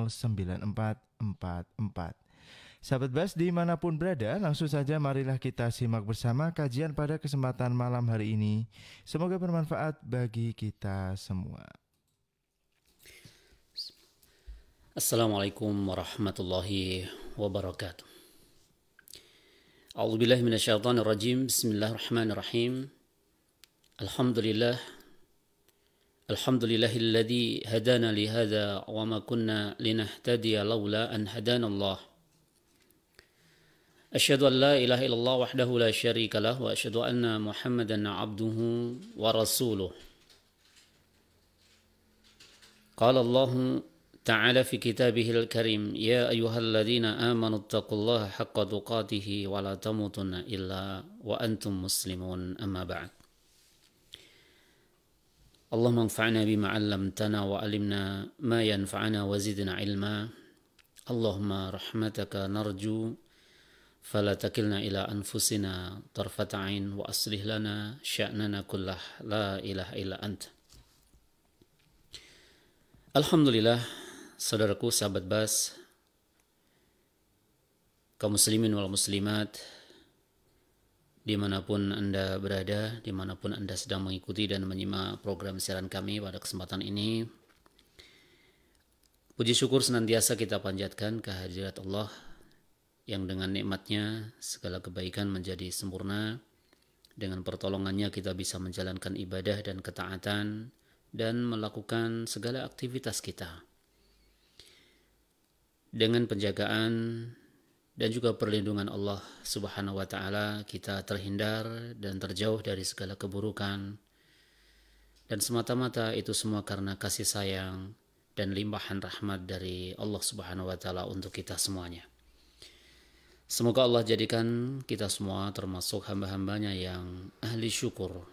9444. Sahabat Bas dimanapun berada, langsung saja marilah kita simak bersama kajian pada kesempatan malam hari ini. Semoga bermanfaat bagi kita semua. Assalamualaikum warahmatullahi wabarakatuh. A'udzubillahi minasyaitonirrajim. Bismillahirrahmanirrahim. Alhamdulillah. Alhamdulillahilladzi hadana li hadza wa ma kunna linahtadiya laula an hadanallah. Asyhadu an la ilaha illallah wahdahu la syarika lah wa asyhadu anna Muhammadan 'abduhu wa rasuluh. Qala Allah تعالى في كتابه الكريم يا أيها الذين آمنوا اتقوا الله حق تقاته ولا تموتن إلا وأنتم مسلمون أما بعد اللهم انفعنا بما علمتنا وعلمنا ما ينفعنا وزدنا علما اللهم رحمتك نرجو فلا تكلنا إلى أنفسنا طرفة عين وأصلح لنا شأننا كله لا إله إلا أنت. Alhamdulillah, saudaraku, sahabat Bas, kaum muslimin wal muslimat, dimanapun Anda berada, dimanapun Anda sedang mengikuti dan menyimak program siaran kami pada kesempatan ini, puji syukur senantiasa kita panjatkan kehadirat Allah yang dengan nikmatnya segala kebaikan menjadi sempurna. Dengan pertolongannya kita bisa menjalankan ibadah dan ketaatan dan melakukan segala aktivitas kita dengan penjagaan dan juga perlindungan Allah Subhanahu wa taala. Kita terhindar dan terjauh dari segala keburukan, dan semata-mata itu semua karena kasih sayang dan limpahan rahmat dari Allah Subhanahu wa taala untuk kita semuanya. Semoga Allah jadikan kita semua termasuk hamba-hambanya yang ahli syukur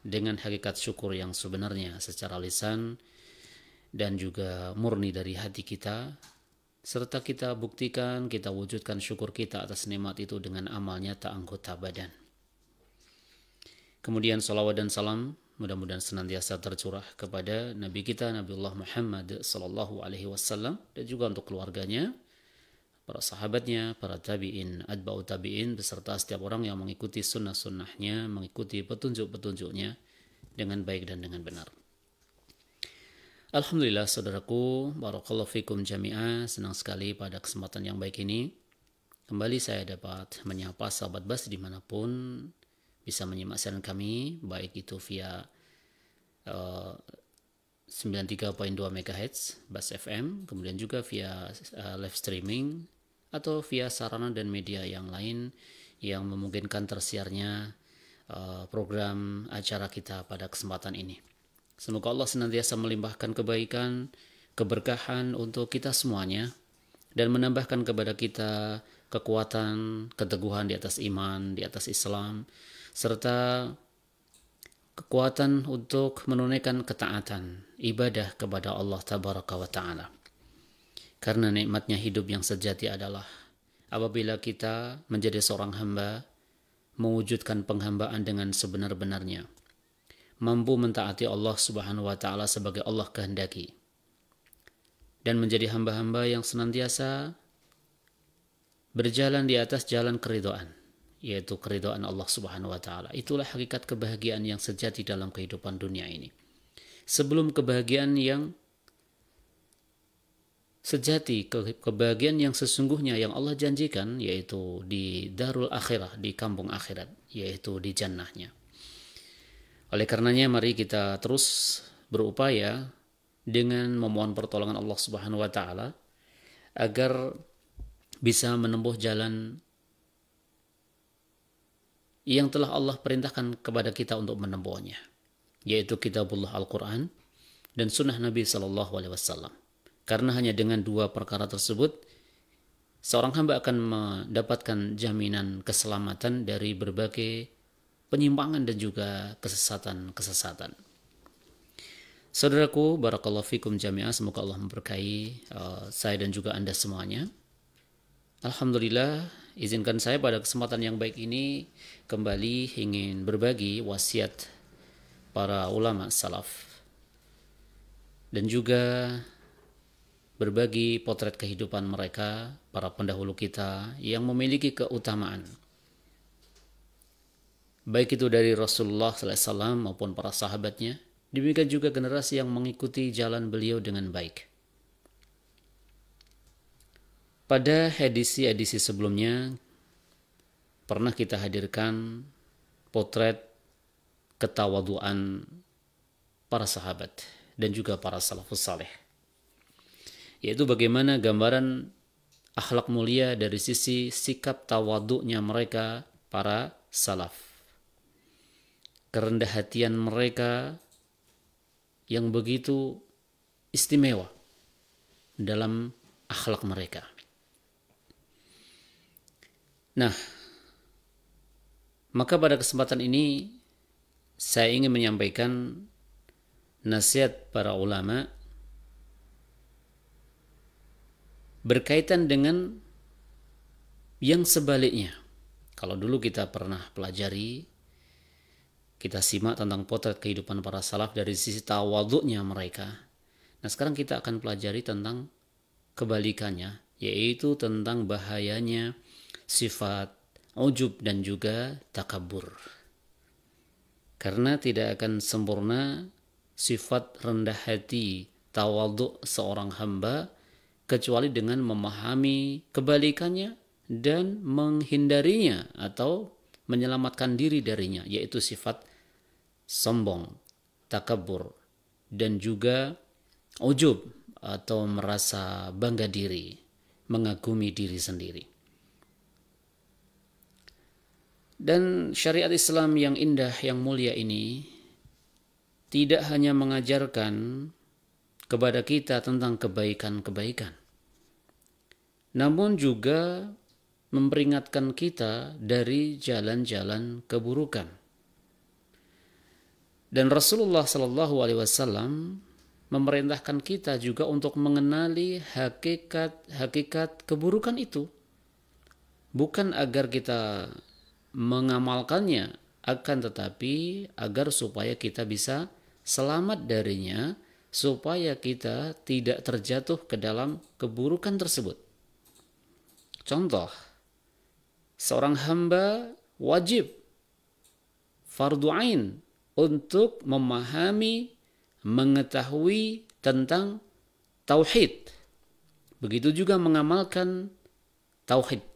dengan hakikat syukur yang sebenarnya secara lisan dan juga murni dari hati kita, serta kita buktikan, kita wujudkan syukur kita atas nikmat itu dengan amal nyata anggota badan. Kemudian salawat dan salam mudah-mudahan senantiasa tercurah kepada Nabi kita Nabiullah Muhammad sallallahu alaihi wasallam, dan juga untuk keluarganya, para sahabatnya, para tabi'in, atba'u tabi'in, beserta setiap orang yang mengikuti sunnah-sunnahnya, mengikuti petunjuk-petunjuknya dengan baik dan dengan benar. Alhamdulillah, saudaraku, barakallahu fikum jami'ah, senang sekali pada kesempatan yang baik ini kembali saya dapat menyapa sahabat Bas dimanapun bisa menyimak siaran kami, baik itu via 93.2 MHz Bas FM, kemudian juga via live streaming atau via sarana dan media yang lain yang memungkinkan tersiarnya program acara kita pada kesempatan ini. Semoga Allah senantiasa melimpahkan kebaikan, keberkahan untuk kita semuanya, dan menambahkan kepada kita kekuatan, keteguhan di atas iman, di atas Islam, serta kekuatan untuk menunaikan ketaatan, ibadah kepada Allah Tabaraka wa Ta'ala. Karena nikmatnya hidup yang sejati adalah apabila kita menjadi seorang hamba, mewujudkan penghambaan dengan sebenar-benarnya, mampu mentaati Allah Subhanahu wa Ta'ala sebagai Allah kehendaki, dan menjadi hamba-hamba yang senantiasa berjalan di atas jalan keridhaan, yaitu keridhaan Allah Subhanahu wa Ta'ala. Itulah hakikat kebahagiaan yang sejati dalam kehidupan dunia ini. Sebelum kebahagiaan yang sejati, kebahagiaan yang sesungguhnya yang Allah janjikan, yaitu di darul akhirah, di kampung akhirat, yaitu di jannahnya. Oleh karenanya mari kita terus berupaya dengan memohon pertolongan Allah Subhanahu wa Ta'ala agar bisa menempuh jalan yang telah Allah perintahkan kepada kita untuk menempuhnya, yaitu kitabullah Al-Quran dan sunnah Nabi Sallallahu Alaihi Wasallam. Karena hanya dengan dua perkara tersebut, seorang hamba akan mendapatkan jaminan keselamatan dari berbagai penyimpangan dan juga kesesatan-kesesatan. Saudaraku, barakallahu fikum jami'ah, semoga Allah memberkahi saya dan juga Anda semuanya. Alhamdulillah, izinkan saya pada kesempatan yang baik ini kembali ingin berbagi wasiat para ulama salaf dan juga berbagi potret kehidupan mereka, para pendahulu kita yang memiliki keutamaan. Baik itu dari Rasulullah SAW maupun para sahabatnya, demikian juga generasi yang mengikuti jalan beliau dengan baik. Pada edisi-edisi sebelumnya, pernah kita hadirkan potret ketawaduan para sahabat dan juga para salafus saleh, yaitu bagaimana gambaran akhlak mulia dari sisi sikap tawaduknya mereka para salaf, kerendah hatian mereka yang begitu istimewa dalam akhlak mereka. Nah, maka pada kesempatan ini saya ingin menyampaikan nasihat para ulama berkaitan dengan yang sebaliknya. Kalau dulu kita pernah pelajari, kita simak tentang potret kehidupan para salaf dari sisi tawaduknya mereka. Nah, sekarang kita akan pelajari tentang kebalikannya, yaitu tentang bahayanya sifat ujub dan juga takabur. Karena tidak akan sempurna sifat rendah hati, tawaduk seorang hamba kecuali dengan memahami kebalikannya dan menghindarinya atau menyelamatkan diri darinya, yaitu sifat sombong, takabur, dan juga ujub atau merasa bangga diri, mengagumi diri sendiri. Dan syariat Islam yang indah, yang mulia ini tidak hanya mengajarkan kepada kita tentang kebaikan-kebaikan, namun juga memperingatkan kita dari jalan-jalan keburukan. Dan Rasulullah SAW memerintahkan kita juga untuk mengenali hakikat keburukan itu, bukan agar kita mengamalkannya, akan tetapi agar supaya kita bisa selamat darinya, supaya kita tidak terjatuh ke dalam keburukan tersebut. Contoh, seorang hamba wajib fardu ain untuk memahami, mengetahui tentang tauhid. Begitu juga mengamalkan tauhid.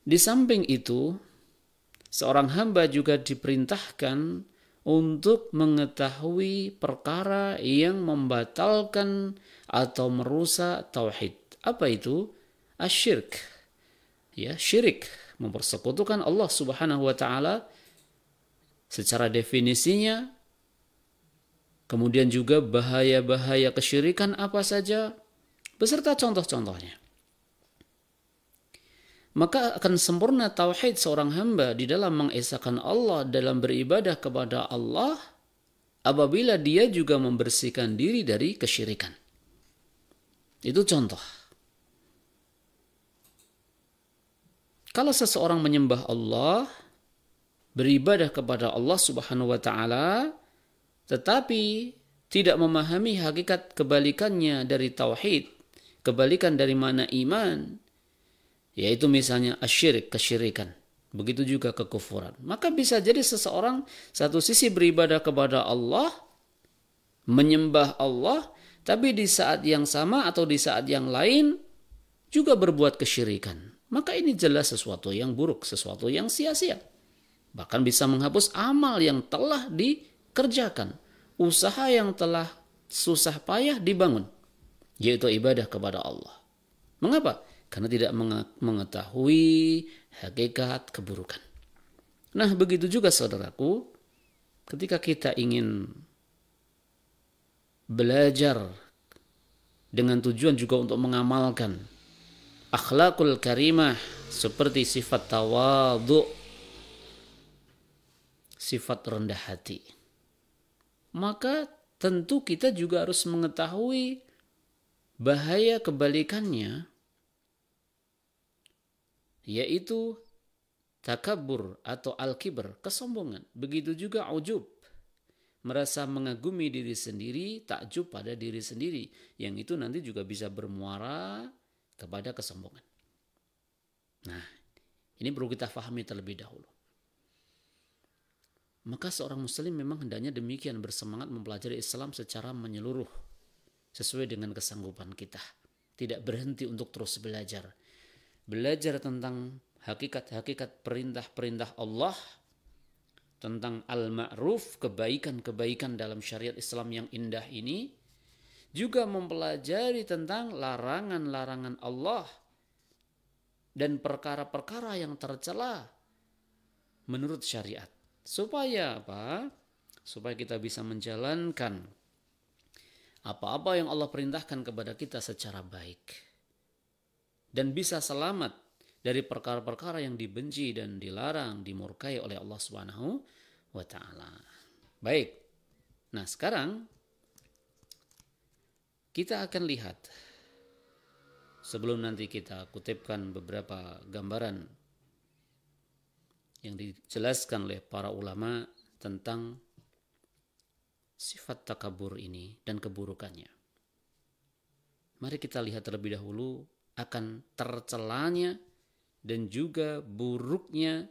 Di samping itu, seorang hamba juga diperintahkan untuk mengetahui perkara yang membatalkan atau merusak tauhid. Apa itu? Asyirk. Ya, syirik, mempersekutukan Allah Subhanahu wa taala secara definisinya. Kemudian juga bahaya-bahaya kesyirikan apa saja beserta contoh-contohnya. Maka akan sempurna tauhid seorang hamba di dalam mengesahkan Allah, dalam beribadah kepada Allah, apabila dia juga membersihkan diri dari kesyirikan. Itu contoh. Kalau seseorang menyembah Allah, beribadah kepada Allah Subhanahu wa taala, tetapi tidak memahami hakikat kebalikannya dari tauhid, kebalikan dari mana iman, yaitu misalnya asyirik, kesyirikan, begitu juga kekufuran, maka bisa jadi seseorang satu sisi beribadah kepada Allah, menyembah Allah, tapi di saat yang sama atau di saat yang lain juga berbuat kesyirikan. Maka ini jelas sesuatu yang buruk, sesuatu yang sia-sia. Bahkan bisa menghapus amal yang telah dikerjakan, usaha yang telah susah payah dibangun, yaitu ibadah kepada Allah. Mengapa? Karena tidak mengetahui hakikat keburukan. Nah, begitu juga saudaraku, ketika kita ingin belajar dengan tujuan juga untuk mengamalkan akhlakul karimah seperti sifat tawadhu, sifat rendah hati, maka tentu kita juga harus mengetahui bahaya kebalikannya, yaitu takabur atau al-kibr, kesombongan. Begitu juga ujub, merasa mengagumi diri sendiri, takjub pada diri sendiri, yang itu nanti juga bisa bermuara kepada kesombongan. Nah, ini perlu kita pahami terlebih dahulu. Maka seorang muslim memang hendaknya demikian, bersemangat mempelajari Islam secara menyeluruh sesuai dengan kesanggupan kita. Tidak berhenti untuk terus belajar. Belajar tentang hakikat-hakikat perintah-perintah Allah, tentang al-ma'ruf, kebaikan-kebaikan dalam syariat Islam yang indah ini, juga mempelajari tentang larangan-larangan Allah dan perkara-perkara yang tercela menurut syariat. Supaya apa? Supaya kita bisa menjalankan apa-apa yang Allah perintahkan kepada kita secara baik. Dan bisa selamat dari perkara-perkara yang dibenci dan dilarang, dimurkai oleh Allah Subhanahu wa ta'ala. Baik. Nah, sekarang kita akan lihat, sebelum nanti kita kutipkan beberapa gambaran yang dijelaskan oleh para ulama tentang sifat takabur ini dan keburukannya. Mari kita lihat terlebih dahulu akan tercelanya dan juga buruknya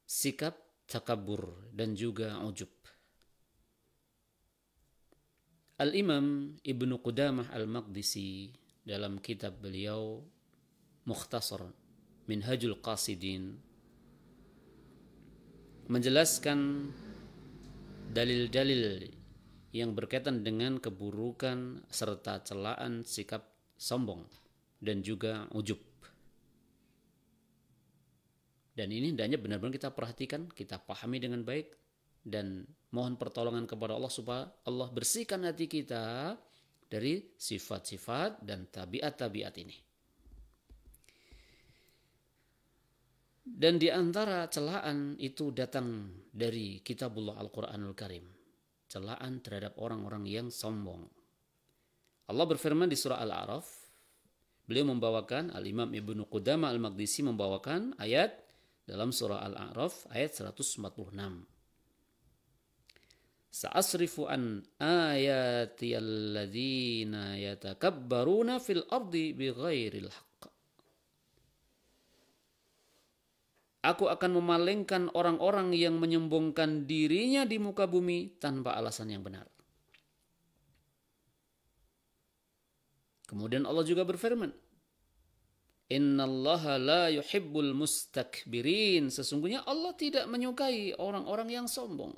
sikap takabur dan juga ujub. Al-Imam Ibnu Qudamah Al-Maqdisi dalam kitab beliau Mukhtasar Minhajul Qasidin menjelaskan dalil-dalil yang berkaitan dengan keburukan serta celaan sikap sombong dan juga ujub. Dan ini hendaknya benar-benar kita perhatikan, kita pahami dengan baik, dan mohon pertolongan kepada Allah supaya Allah bersihkan hati kita dari sifat-sifat dan tabiat-tabiat ini. Dan di antara celaan itu datang dari kitabullah Al-Quranul Karim. Celaan terhadap orang-orang yang sombong. Allah berfirman di surah Al-A'raf. Beliau membawakan, Al-Imam Ibnu Qudamah Al-Maqdisi membawakan ayat dalam surah Al-A'raf ayat 146. Sa'asrifu an ayati alladzina yatakabbaruna fil ardi bighairil haqq. Aku akan memalingkan orang-orang yang menyombongkan dirinya di muka bumi tanpa alasan yang benar. Kemudian Allah juga berfirman, Innallaha la yuhibbul mustakbirin. Sesungguhnya Allah tidak menyukai orang-orang yang sombong.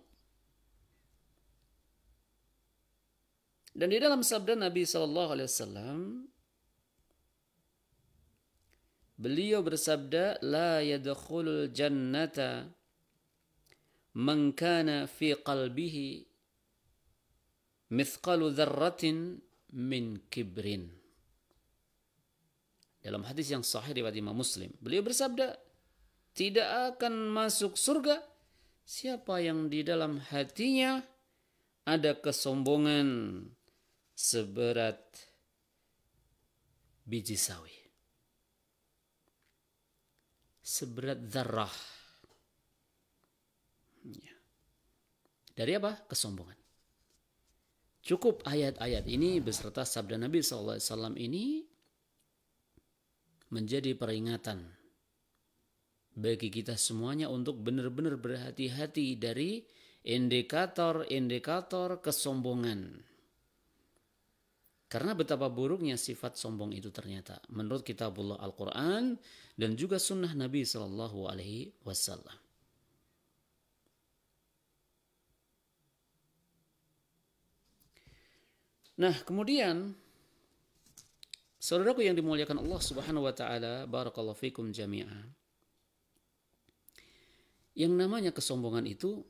Dan di dalam sabda Nabi SAW, beliau bersabda, La yadkhulul jannata man kana fi qalbihi mithqalu dzarratin min kibrin. Dalam hadis yang sahih riwayat Imam Muslim, beliau bersabda, tidak akan masuk surga siapa yang di dalam hatinya ada kesombongan seberat biji sawi. Seberat zarrah. Dari apa? Kesombongan. Cukup ayat-ayat ini beserta sabda Nabi SAW ini menjadi peringatan bagi kita semuanya untuk benar-benar berhati-hati dari indikator-indikator kesombongan. Karena betapa buruknya sifat sombong itu ternyata menurut kitabullah Al-Quran dan juga sunnah Nabi SAW. Nah, kemudian saudaraku yang dimuliakan Allah Subhanahu wa taala, barakallahu fikum jami'ah. Yang namanya kesombongan itu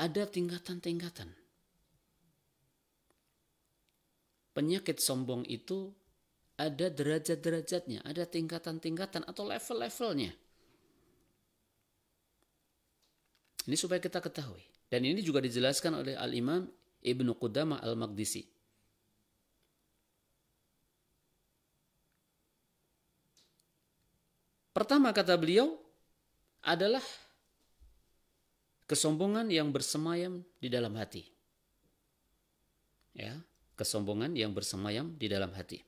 ada tingkatan-tingkatan. Penyakit sombong itu ada derajat-derajatnya, ada tingkatan-tingkatan atau level-levelnya. Ini supaya kita ketahui. Dan ini juga dijelaskan oleh Al-Imam Ibnu Qudamah Al-Maqdisi. Pertama kata beliau adalah kesombongan yang bersemayam di dalam hati. Ya, kesombongan yang bersemayam di dalam hati.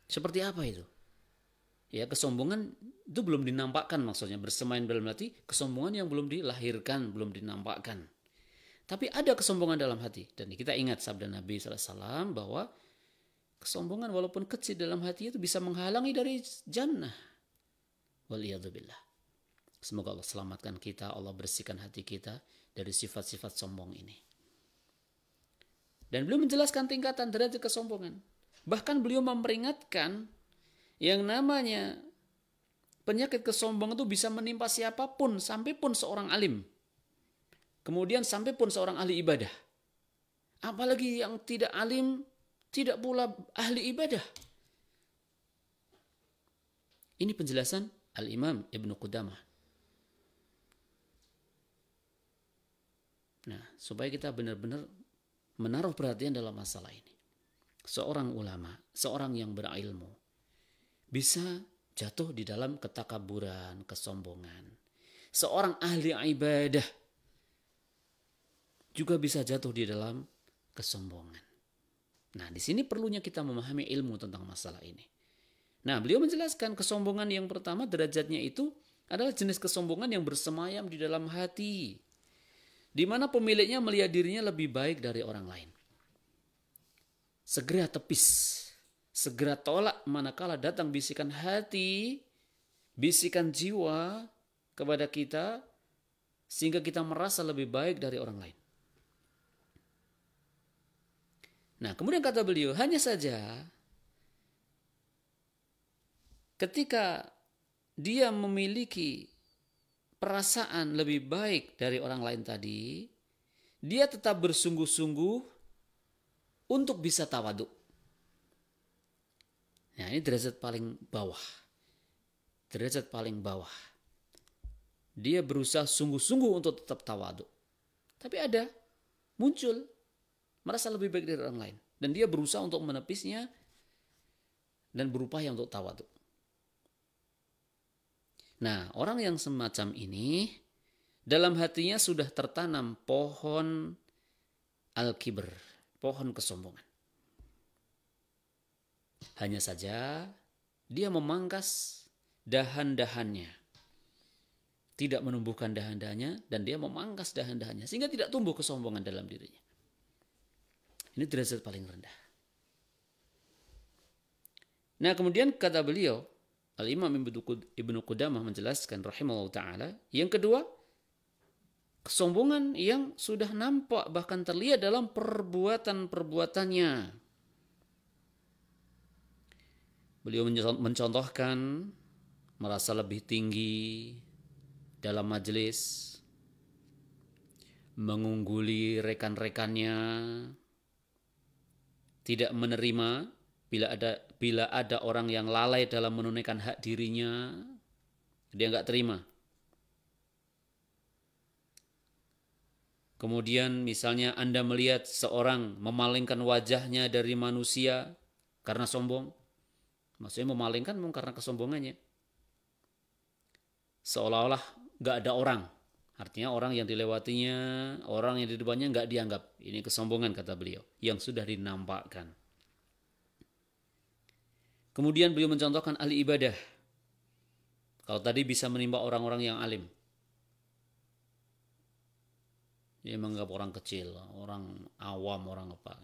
Seperti apa itu? Ya, kesombongan itu belum dinampakkan, maksudnya bersemayam dalam hati, kesombongan yang belum dilahirkan, belum dinampakkan. Tapi ada kesombongan dalam hati. Dan kita ingat sabda Nabi SAW bahwa kesombongan walaupun kecil dalam hati itu bisa menghalangi dari jannah. Waliyadzubillah. Semoga Allah selamatkan kita, Allah bersihkan hati kita dari sifat-sifat sombong ini. Dan beliau menjelaskan tingkatan derajat kesombongan. Bahkan beliau memperingatkan yang namanya penyakit kesombongan itu bisa menimpa siapapun, sampai pun seorang alim. Kemudian sampai pun seorang ahli ibadah. Apalagi yang tidak alim, tidak pula ahli ibadah. Ini penjelasan Al-Imam Ibnu Qudamah. Nah, supaya kita benar-benar menaruh perhatian dalam masalah ini. Seorang ulama, seorang yang berilmu, bisa jatuh di dalam ketakaburan, kesombongan. Seorang ahli ibadah juga bisa jatuh di dalam kesombongan. Nah, di sini perlunya kita memahami ilmu tentang masalah ini. Nah, beliau menjelaskan kesombongan yang pertama derajatnya itu adalah jenis kesombongan yang bersemayam di dalam hati, di mana pemiliknya melihat dirinya lebih baik dari orang lain. Segera tepis, segera tolak manakala datang bisikan hati, bisikan jiwa kepada kita, sehingga kita merasa lebih baik dari orang lain. Nah, kemudian kata beliau, hanya saja ketika dia memiliki perasaan lebih baik dari orang lain tadi, dia tetap bersungguh-sungguh untuk bisa tawadhu. Nah, ini derajat paling bawah. Derajat paling bawah. Dia berusaha sungguh-sungguh untuk tetap tawadhu. Tapi ada, muncul, merasa lebih baik dari orang lain. Dan dia berusaha untuk menepisnya dan berupaya untuk tawadhu. Nah, orang yang semacam ini, dalam hatinya sudah tertanam pohon al-kibr, pohon kesombongan. Hanya saja, dia memangkas dahan-dahannya. Tidak menumbuhkan dahan-dahannya, dan dia memangkas dahan-dahannya, sehingga tidak tumbuh kesombongan dalam dirinya. Ini derajat paling rendah. Nah, kemudian kata beliau, Al-Imam Ibnu Qudamah menjelaskan rahimahullah ta'ala, yang kedua, kesombongan yang sudah nampak bahkan terlihat dalam perbuatan-perbuatannya. Beliau mencontohkan merasa lebih tinggi dalam majelis, mengungguli rekan-rekannya, tidak menerima bila ada orang yang lalai dalam menunaikan hak dirinya, dia nggak terima. Kemudian misalnya Anda melihat seorang memalingkan wajahnya dari manusia karena sombong. Maksudnya memalingkan memang karena kesombongannya. Seolah-olah nggak ada orang. Artinya orang yang dilewatinya, orang yang di depannya nggak dianggap. Ini kesombongan kata beliau, yang sudah dinampakkan. Kemudian beliau mencontohkan ahli ibadah. Kalau tadi bisa menimpa orang-orang yang alim. Dia menganggap orang kecil, orang awam, orang apa.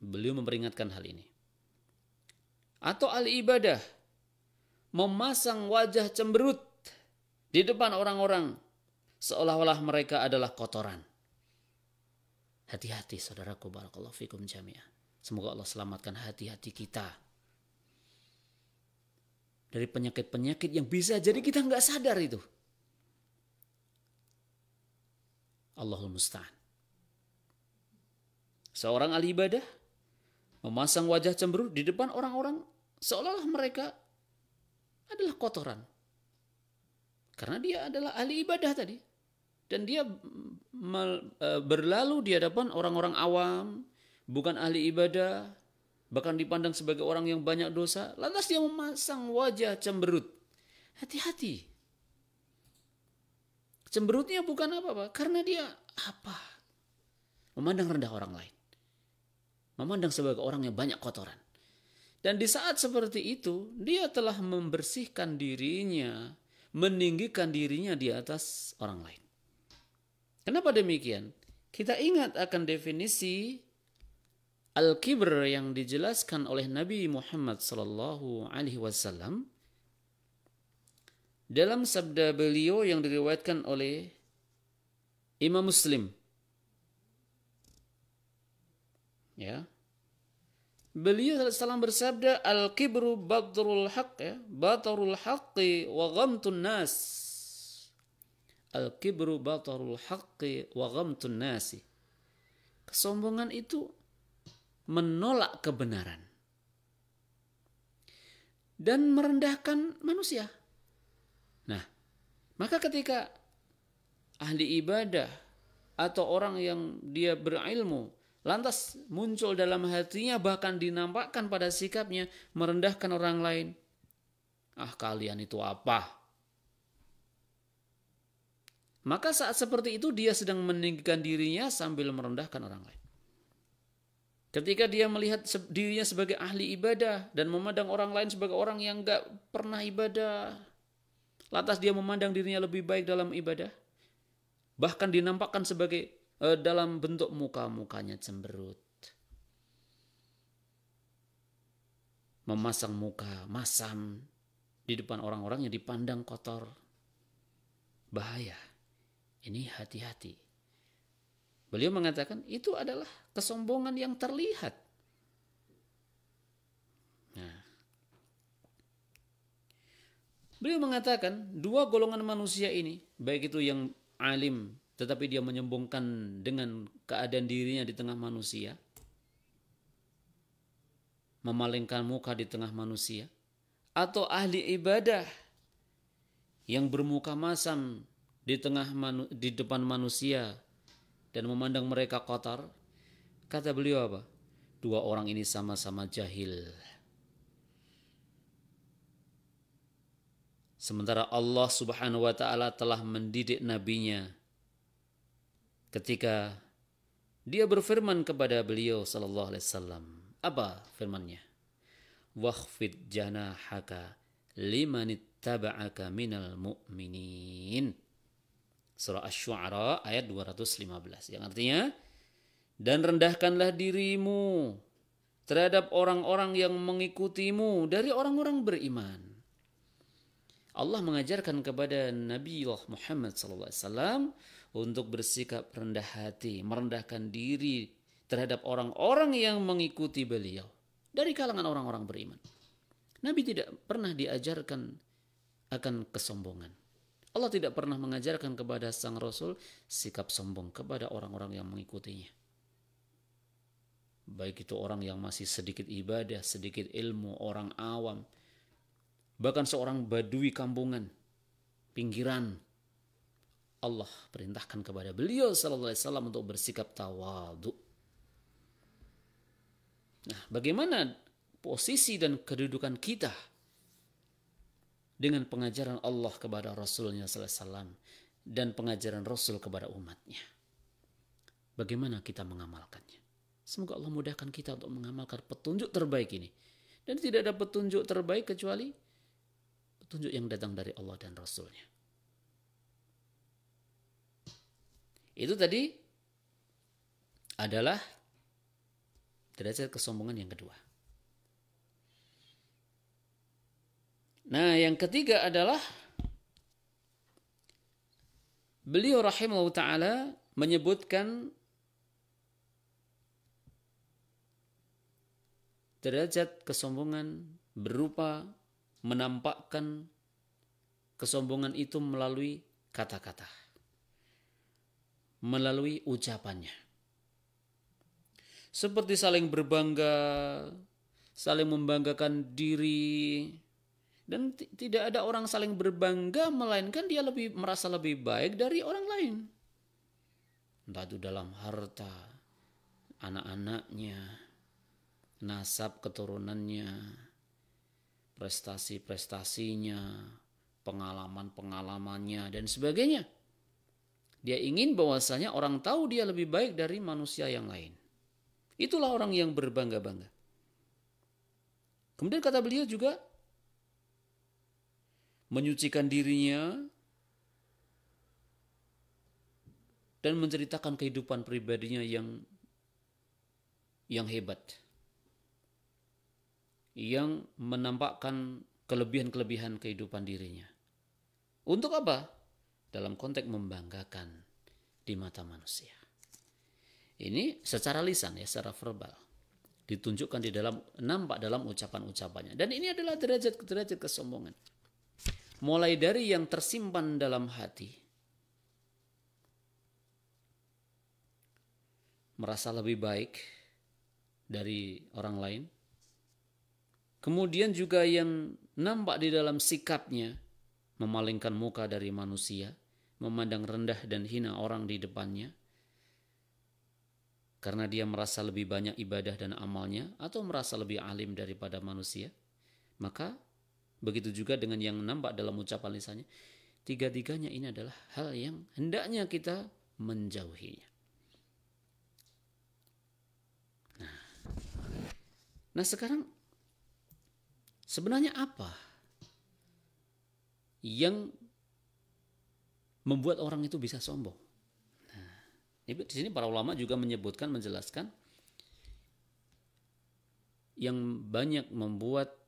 Beliau memperingatkan hal ini. Atau ahli ibadah memasang wajah cemberut di depan orang-orang seolah-olah mereka adalah kotoran. Hati-hati saudaraku, barakallahu fikum jami'ah. Semoga Allah selamatkan hati-hati kita dari penyakit-penyakit yang bisa jadi kita nggak sadar itu. Allahul musta'an. Seorang ahli ibadah memasang wajah cemberut di depan orang-orang seolah-olah mereka adalah kotoran. Karena dia adalah ahli ibadah tadi. Dan dia berlalu di hadapan orang-orang awam, bukan ahli ibadah, bahkan dipandang sebagai orang yang banyak dosa, lantas dia memasang wajah cemberut. Hati-hati. Cemberutnya bukan apa-apa, karena dia apa? Memandang rendah orang lain. Memandang sebagai orang yang banyak kotoran. Dan di saat seperti itu, dia telah membersihkan dirinya, meninggikan dirinya di atas orang lain. Kenapa demikian? Kita ingat akan definisi al-kibr yang dijelaskan oleh Nabi Muhammad sallallahu alaihi wasallam dalam sabda beliau yang diriwayatkan oleh Imam Muslim. Ya. Beliau SAW bersabda, al-kibru batrul haqq, ya, batrul haqqi wa ghamtun nas. Al-kibru batrul haqqi wa ghamtun nasi. Kesombongan itu menolak kebenaran dan merendahkan manusia. Nah, maka ketika ahli ibadah atau orang yang dia berilmu lantas muncul dalam hatinya, bahkan dinampakkan pada sikapnya merendahkan orang lain. Ah, kalian itu apa? Maka saat seperti itu dia sedang meninggikan dirinya sambil merendahkan orang lain. Ketika dia melihat dirinya sebagai ahli ibadah dan memandang orang lain sebagai orang yang gak pernah ibadah, lantas dia memandang dirinya lebih baik dalam ibadah, bahkan dinampakkan sebagai dalam bentuk muka-mukanya cemberut, memasang muka masam di depan orang-orang yang dipandang kotor. Bahaya. Ini hati-hati. Beliau mengatakan itu adalah kesombongan yang terlihat. Nah, beliau mengatakan dua golongan manusia ini, baik itu yang alim tetapi dia menyombongkan dengan keadaan dirinya di tengah manusia, memalingkan muka di tengah manusia, atau ahli ibadah yang bermuka masam di depan manusia dan memandang mereka kotor. Kata beliau apa? Dua orang ini sama-sama jahil. Sementara Allah Subhanahu wa ta'ala telah mendidik nabinya ketika dia berfirman kepada beliau sallallahu alaihi wasallam. Apa firman-Nya? Wakhfid janahaka limanittaba'aka minal mu'minin. Surah Asy-Syu'ara ayat 215. Yang artinya, dan rendahkanlah dirimu terhadap orang-orang yang mengikutimu dari orang-orang beriman. Allah mengajarkan kepada Nabi Muhammad SAW untuk bersikap rendah hati, merendahkan diri terhadap orang-orang yang mengikuti beliau dari kalangan orang-orang beriman. Nabi tidak pernah diajarkan akan kesombongan. Allah tidak pernah mengajarkan kepada sang Rasul sikap sombong kepada orang-orang yang mengikutinya. Baik itu orang yang masih sedikit ibadah, sedikit ilmu, orang awam, bahkan seorang badui kampungan, pinggiran. Allah perintahkan kepada beliau sallallahu alaihi wasallam untuk bersikap tawadhu. Nah, bagaimana posisi dan kedudukan kita dengan pengajaran Allah kepada Rasulnya sallallahu alaihi wasallam dan pengajaran Rasul kepada umatnya? Bagaimana kita mengamalkannya? Semoga Allah mudahkan kita untuk mengamalkan petunjuk terbaik ini. Dan tidak ada petunjuk terbaik kecuali petunjuk yang datang dari Allah dan Rasulnya. Itu tadi adalah derajat kesombongan yang kedua. Nah, yang ketiga adalah beliau rahimahullah ta'ala menyebutkan derajat kesombongan berupa menampakkan kesombongan itu melalui kata-kata, melalui ucapannya. Seperti saling berbangga, saling membanggakan diri. Dan tidak ada orang saling berbangga, melainkan dia merasa lebih baik dari orang lain. Entah itu dalam harta, anak-anaknya, nasab keturunannya, prestasi-prestasinya, pengalaman-pengalamannya, dan sebagainya. Dia ingin bahwasanya orang tahu dia lebih baik dari manusia yang lain. Itulah orang yang berbangga-bangga. Kemudian kata beliau juga menyucikan dirinya dan menceritakan kehidupan pribadinya yang hebat, yang menampakkan kelebihan-kelebihan kehidupan dirinya. Untuk apa? Dalam konteks membanggakan di mata manusia. Ini secara lisan ya, secara verbal. Ditunjukkan di dalam, nampak dalam ucapan-ucapannya. Dan ini adalah derajat-derajat kesombongan. Mulai dari yang tersimpan dalam hati. Merasa lebih baik dari orang lain. Kemudian juga yang nampak di dalam sikapnya. Memalingkan muka dari manusia. Memandang rendah dan hina orang di depannya. Karena dia merasa lebih banyak ibadah dan amalnya. Atau merasa lebih alim daripada manusia. Maka begitu juga dengan yang nampak dalam ucapan lisannya. Tiga-tiganya ini adalah hal yang hendaknya kita menjauhinya. Nah sekarang sebenarnya apa yang membuat orang itu bisa sombong? Nah, di sini para ulama juga menyebutkan, menjelaskan yang banyak membuat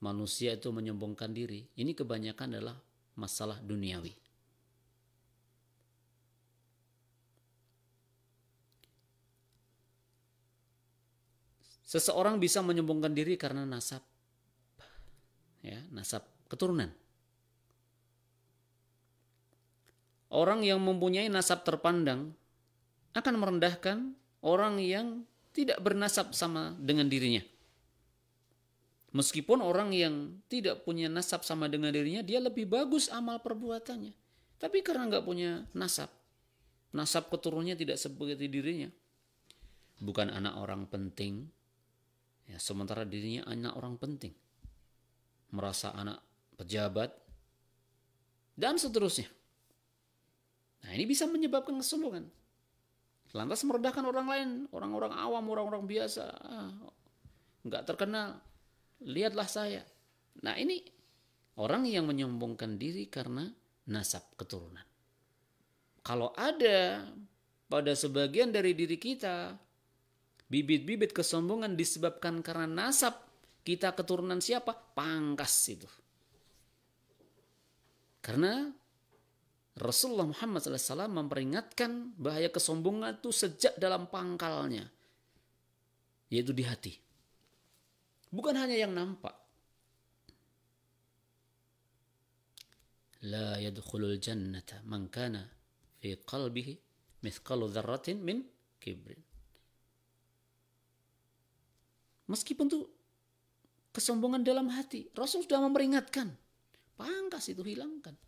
manusia itu menyombongkan diri. Ini kebanyakan adalah masalah duniawi. Seseorang bisa menyombongkan diri karena nasab, ya, nasab keturunan. Orang yang mempunyai nasab terpandang akan merendahkan orang yang tidak bernasab sama dengan dirinya. Meskipun orang yang tidak punya nasab sama dengan dirinya, dia lebih bagus amal perbuatannya. Tapi karena nggak punya nasab, nasab keturunannya tidak seperti dirinya. Bukan anak orang penting, ya, sementara dirinya anak orang penting. Merasa anak pejabat, dan seterusnya. Nah ini bisa menyebabkan kesombongan. Lantas merendahkan orang lain, orang-orang awam, orang-orang biasa. Nggak terkenal. Lihatlah saya. Nah ini orang yang menyombongkan diri karena nasab keturunan. Kalau ada pada sebagian dari diri kita bibit-bibit kesombongan disebabkan karena nasab kita keturunan siapa? Pangkas itu. Karena Rasulullah Muhammad SAW memperingatkan bahaya kesombongan itu sejak dalam pangkalnya. Yaitu di hati. Bukan hanya yang nampak. La yadkhulul jannata man kana fi qalbihi mithqalu dzarratin min kibrin. Meskipun tuh kesombongan dalam hati, Rasul sudah memperingatkan. Pangkas itu hilangkan.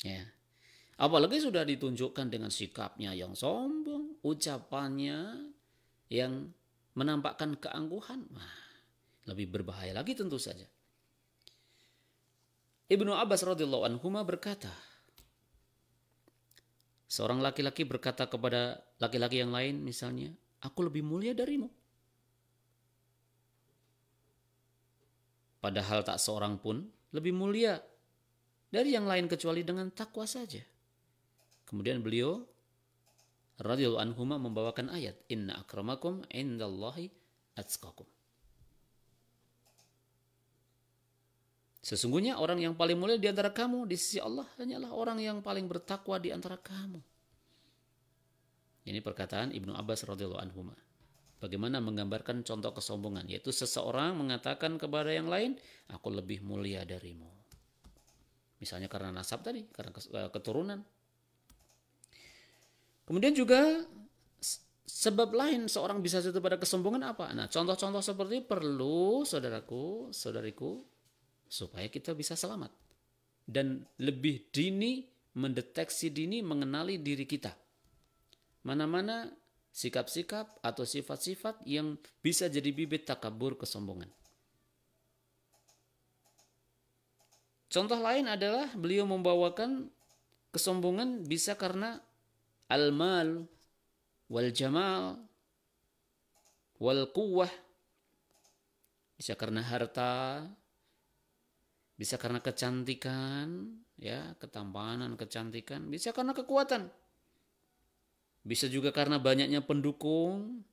Ya. Apalagi sudah ditunjukkan dengan sikapnya yang sombong, ucapannya yang menampakkan keangkuhan. Wah, lebih berbahaya lagi tentu saja. Ibnu Abbas radhiyallahu anhu berkata, seorang laki-laki berkata kepada laki-laki yang lain misalnya, aku lebih mulia darimu. Padahal tak seorang pun lebih mulia dari yang lain kecuali dengan takwa saja. Kemudian beliau radhiyallahu anhu membawakan ayat, inna akramakum indallahi atqakum. Sesungguhnya orang yang paling mulia di antara kamu di sisi Allah hanyalah orang yang paling bertakwa di antara kamu. Ini perkataan Ibnu Abbas radhiyallahu anhu. Bagaimana menggambarkan contoh kesombongan, yaitu seseorang mengatakan kepada yang lain, aku lebih mulia darimu. Misalnya karena nasab tadi, karena keturunan. Kemudian juga sebab lain seorang bisa jatuh pada kesombongan apa? Nah, contoh-contoh seperti perlu saudaraku, saudariku, supaya kita bisa selamat. Dan lebih dini, mendeteksi dini, mengenali diri kita. Mana-mana sikap-sikap atau sifat-sifat yang bisa jadi bibit takabur kesombongan. Contoh lain adalah beliau membawakan Kesombongan bisa karena al-mal, wal jamal, wal quwwah. Bisa karena harta, bisa karena kecantikan, ya, ketampanan, kecantikan, bisa karena kekuatan. Bisa juga karena banyaknya pendukung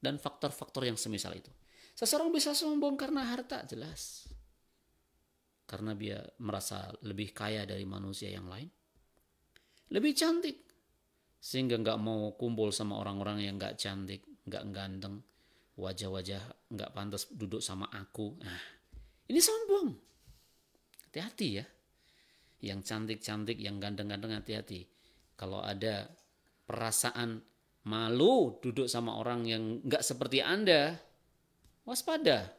dan faktor-faktor yang semisal itu. Seseorang bisa sombong karena harta, jelas. Karena dia merasa lebih kaya dari manusia yang lain. Lebih cantik. Sehingga nggak mau kumpul sama orang-orang yang nggak cantik, nggak ganteng. Wajah-wajah nggak pantas duduk sama aku. Nah, ini sombong. Hati-hati ya. Yang cantik-cantik, yang ganteng-ganteng, hati-hati. Kalau ada perasaan malu duduk sama orang yang nggak seperti Anda, waspada.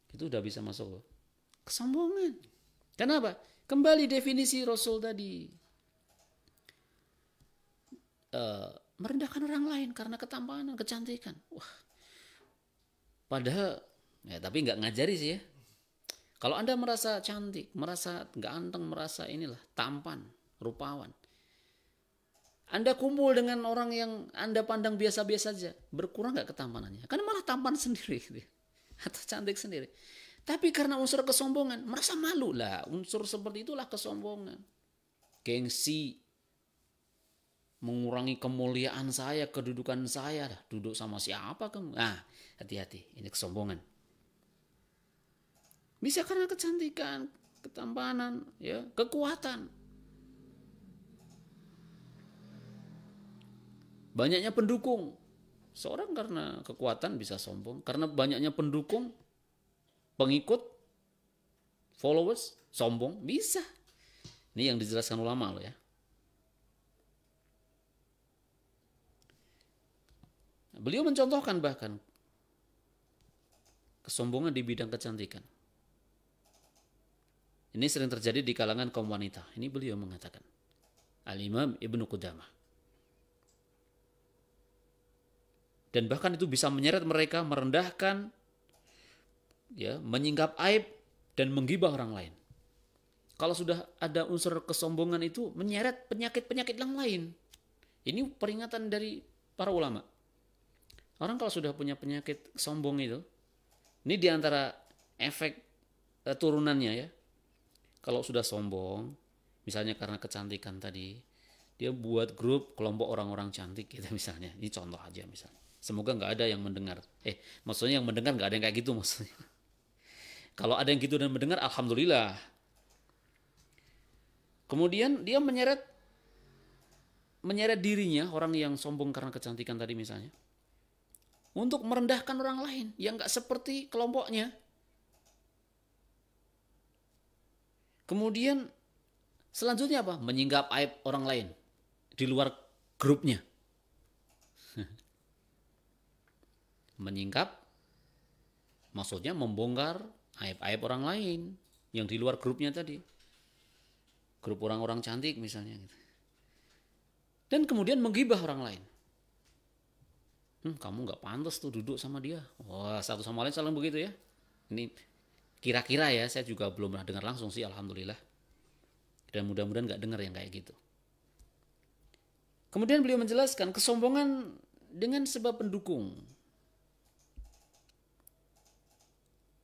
Itu udah bisa masuk kesombongan. Kenapa? Kembali definisi Rasul tadi. Merendahkan orang lain karena ketampanan, kecantikan. Wah. Padahal, ya tapi nggak ngajari sih ya. Kalau Anda merasa cantik, merasa ganteng, merasa inilah tampan, rupawan. Anda kumpul dengan orang yang Anda pandang biasa-biasa saja, berkurang nggak ketampanannya? Karena malah tampan sendiri, gitu. Atau cantik sendiri. Tapi karena unsur kesombongan, merasa malu lah. Unsur seperti itulah kesombongan. Gengsi, mengurangi kemuliaan saya, kedudukan saya. Duduk sama siapa kamu? Nah, hati-hati, ini kesombongan. Bisa karena kecantikan, ketampanan, ya, kekuatan. Banyaknya pendukung. Seorang karena kekuatan bisa sombong. Karena banyaknya pendukung, pengikut, followers, sombong, bisa. Ini yang dijelaskan ulama loh ya. Beliau mencontohkan bahkan kesombongan di bidang kecantikan. Ini sering terjadi di kalangan kaum wanita. Ini beliau mengatakan. Al-Imam Ibnu Qudamah. Dan bahkan itu bisa menyeret mereka, merendahkan, ya, menyingkap aib dan menggibah orang lain. Kalau sudah ada unsur kesombongan itu menyeret penyakit-penyakit yang lain. Ini peringatan dari para ulama. Orang kalau sudah punya penyakit sombong itu, ini diantara efek turunannya ya. Kalau sudah sombong, misalnya karena kecantikan tadi, dia buat grup kelompok orang-orang cantik gitu misalnya. Ini contoh aja misalnya. Semoga nggak ada yang mendengar. Maksudnya yang mendengar nggak ada yang kayak gitu maksudnya. Kalau ada yang gitu dan mendengar, alhamdulillah. Kemudian dia menyeret dirinya, orang yang sombong karena kecantikan tadi misalnya, untuk merendahkan orang lain yang nggak seperti kelompoknya. Kemudian selanjutnya apa? Menyingkap aib orang lain di luar grupnya. Menyingkap maksudnya membongkar aib-aib orang lain yang di luar grupnya tadi. Grup orang-orang cantik misalnya. Dan kemudian menggibah orang lain. Kamu nggak pantas tuh duduk sama dia. Wah, satu sama lain saling begitu ya. Ini kira-kira ya, saya juga belum pernah dengar langsung sih, alhamdulillah. Dan mudah-mudahan nggak dengar yang kayak gitu. Kemudian beliau menjelaskan kesombongan dengan sebab pendukung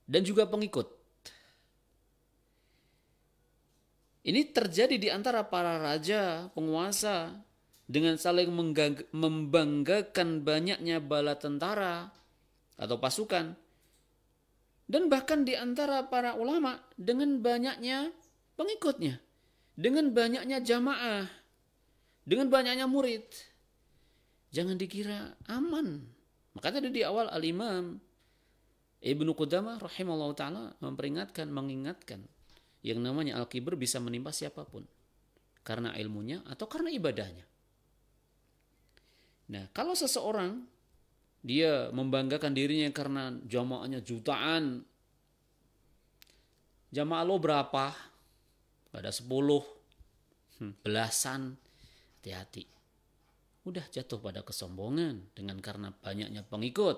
dan juga pengikut. Ini terjadi di antara para raja, penguasa, dengan saling membanggakan banyaknya bala tentara atau pasukan. Dan bahkan di antara para ulama dengan banyaknya pengikutnya. Dengan banyaknya jamaah. Dengan banyaknya murid. Jangan dikira aman. Makanya di awal Al-Imam Ibnu Qudamah rahimahullah ta'ala memperingatkan, mengingatkan. Yang namanya al-kibr bisa menimpa siapapun. Karena ilmunya atau karena ibadahnya. Nah, kalau seseorang dia membanggakan dirinya karena jamaahnya jutaan. Jamaah lo berapa? Ada 10, belasan. Hati-hati. Udah jatuh pada kesombongan dengan karena banyaknya pengikut.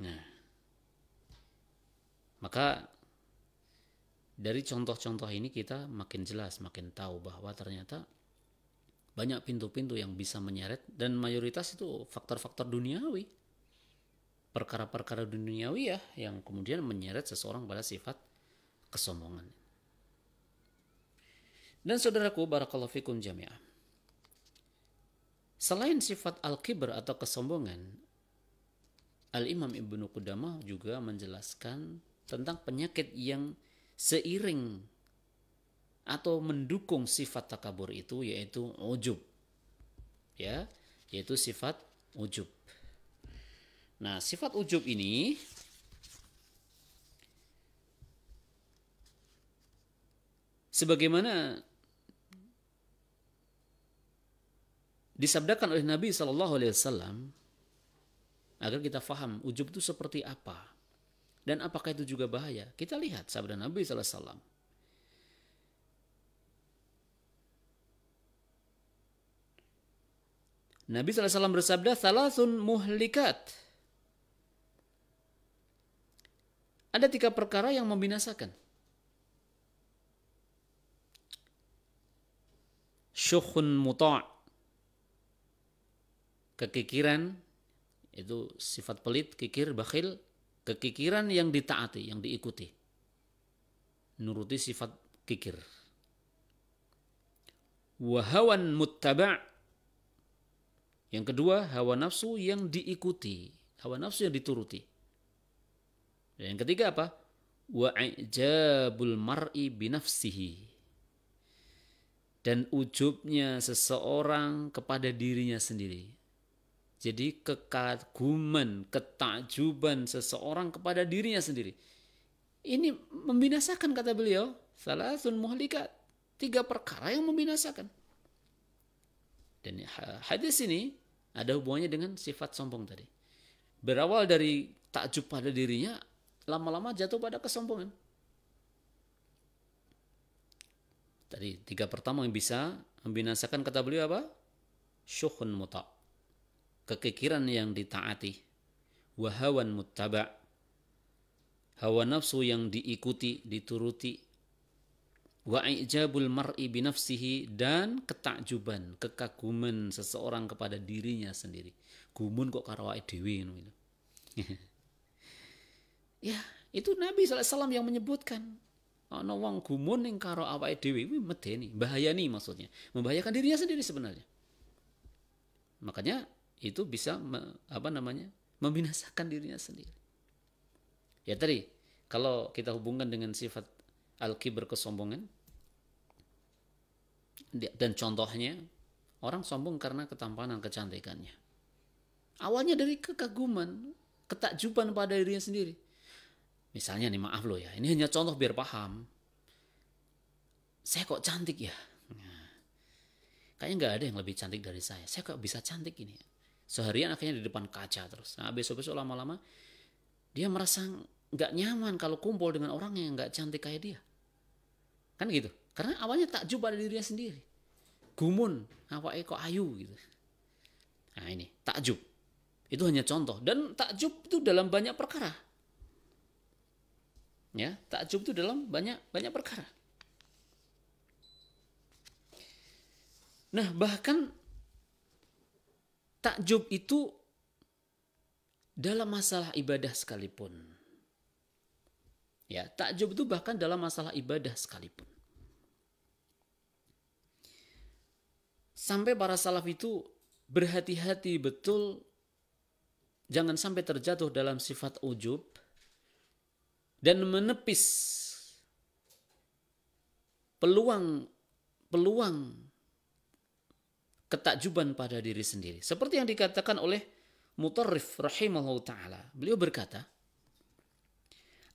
Nah, maka Dari contoh-contoh ini kita makin jelas, makin tahu bahwa ternyata banyak pintu-pintu yang bisa menyeret, dan mayoritas itu faktor-faktor duniawi. Perkara-perkara duniawi ya yang kemudian menyeret seseorang pada sifat kesombongan. Dan saudaraku, barakallahu fikum jami'ah, selain sifat al-kibr atau kesombongan, Al-Imam Ibnu Qudamah juga menjelaskan tentang penyakit yang seiring atau mendukung sifat takabur itu, yaitu ujub. Ya, yaitu sifat ujub. Nah, sifat ujub ini sebagaimana disabdakan oleh Nabi SAW, agar kita faham ujub itu seperti apa dan apakah itu juga bahaya. Kita lihat sabda Nabi SAW. Nabi SAW bersabda, "Thalathun muhlikat." Ada 3 perkara yang membinasakan. Syukhun muta', kekikiran, itu sifat pelit, kikir, bakhil, kekikiran yang ditaati, yang diikuti. Nuruti sifat kikir. Wahawan muttaba', yang kedua hawa nafsu yang diikuti, hawa nafsu yang dituruti. Dan yang ketiga apa? Wa'ijabul mar'i binafsihi, dan ujubnya seseorang kepada dirinya sendiri. Jadi kekaguman, ketakjuban seseorang kepada dirinya sendiri. Ini membinasakan, kata beliau. Salasun muhlikat, 3 perkara yang membinasakan. Dan hadis ini ada hubungannya dengan sifat sombong tadi. Berawal dari takjub pada dirinya, lama-lama jatuh pada kesombongan. Tadi 3 pertama yang bisa membinasakan, kata beliau apa? Syukhun muta', kekikiran yang ditaati. Wahawan muttaba', hawa nafsu yang diikuti, dituruti. Wa'ijabul mar'i binafsihi, dan ketakjuban, kekaguman seseorang kepada dirinya sendiri. Gumun kok karo awake dhewe ngono. Ya, itu Nabi SAW yang menyebutkan. Ana wong gumun ning karo awake dhewe kuwi medeni, bahayani maksudnya. Membahayakan dirinya sendiri sebenarnya. Makanya itu bisa membinasakan dirinya sendiri. Ya tadi, kalau kita hubungkan dengan sifat al-kibr, kesombongan, dan contohnya, orang sombong karena ketampanan, kecantikannya. Awalnya dari kekaguman, ketakjuban pada dirinya sendiri. Misalnya nih, maaf loh ya, ini hanya contoh biar paham. Saya kok cantik ya? Nah, kayaknya nggak ada yang lebih cantik dari saya. Saya kok bisa cantik ini? Seharian akhirnya di depan kaca terus. Nah, besok-besok lama-lama dia merasa nggak nyaman kalau kumpul dengan orang yang nggak cantik kayak dia. Kan gitu. Karena awalnya takjub pada dirinya sendiri. Gumun, awake kok ayu gitu. Nah ini, takjub. Itu hanya contoh. Dan takjub itu dalam banyak perkara. Ya, takjub itu dalam banyak perkara. Nah, bahkan takjub itu dalam masalah ibadah sekalipun. Ya, takjub itu bahkan dalam masalah ibadah sekalipun. Sampai para salaf itu berhati-hati betul jangan sampai terjatuh dalam sifat ujub dan menepis peluang ketakjuban pada diri sendiri. Seperti yang dikatakan oleh Mutarrif rahimahullah ta'ala. Beliau berkata,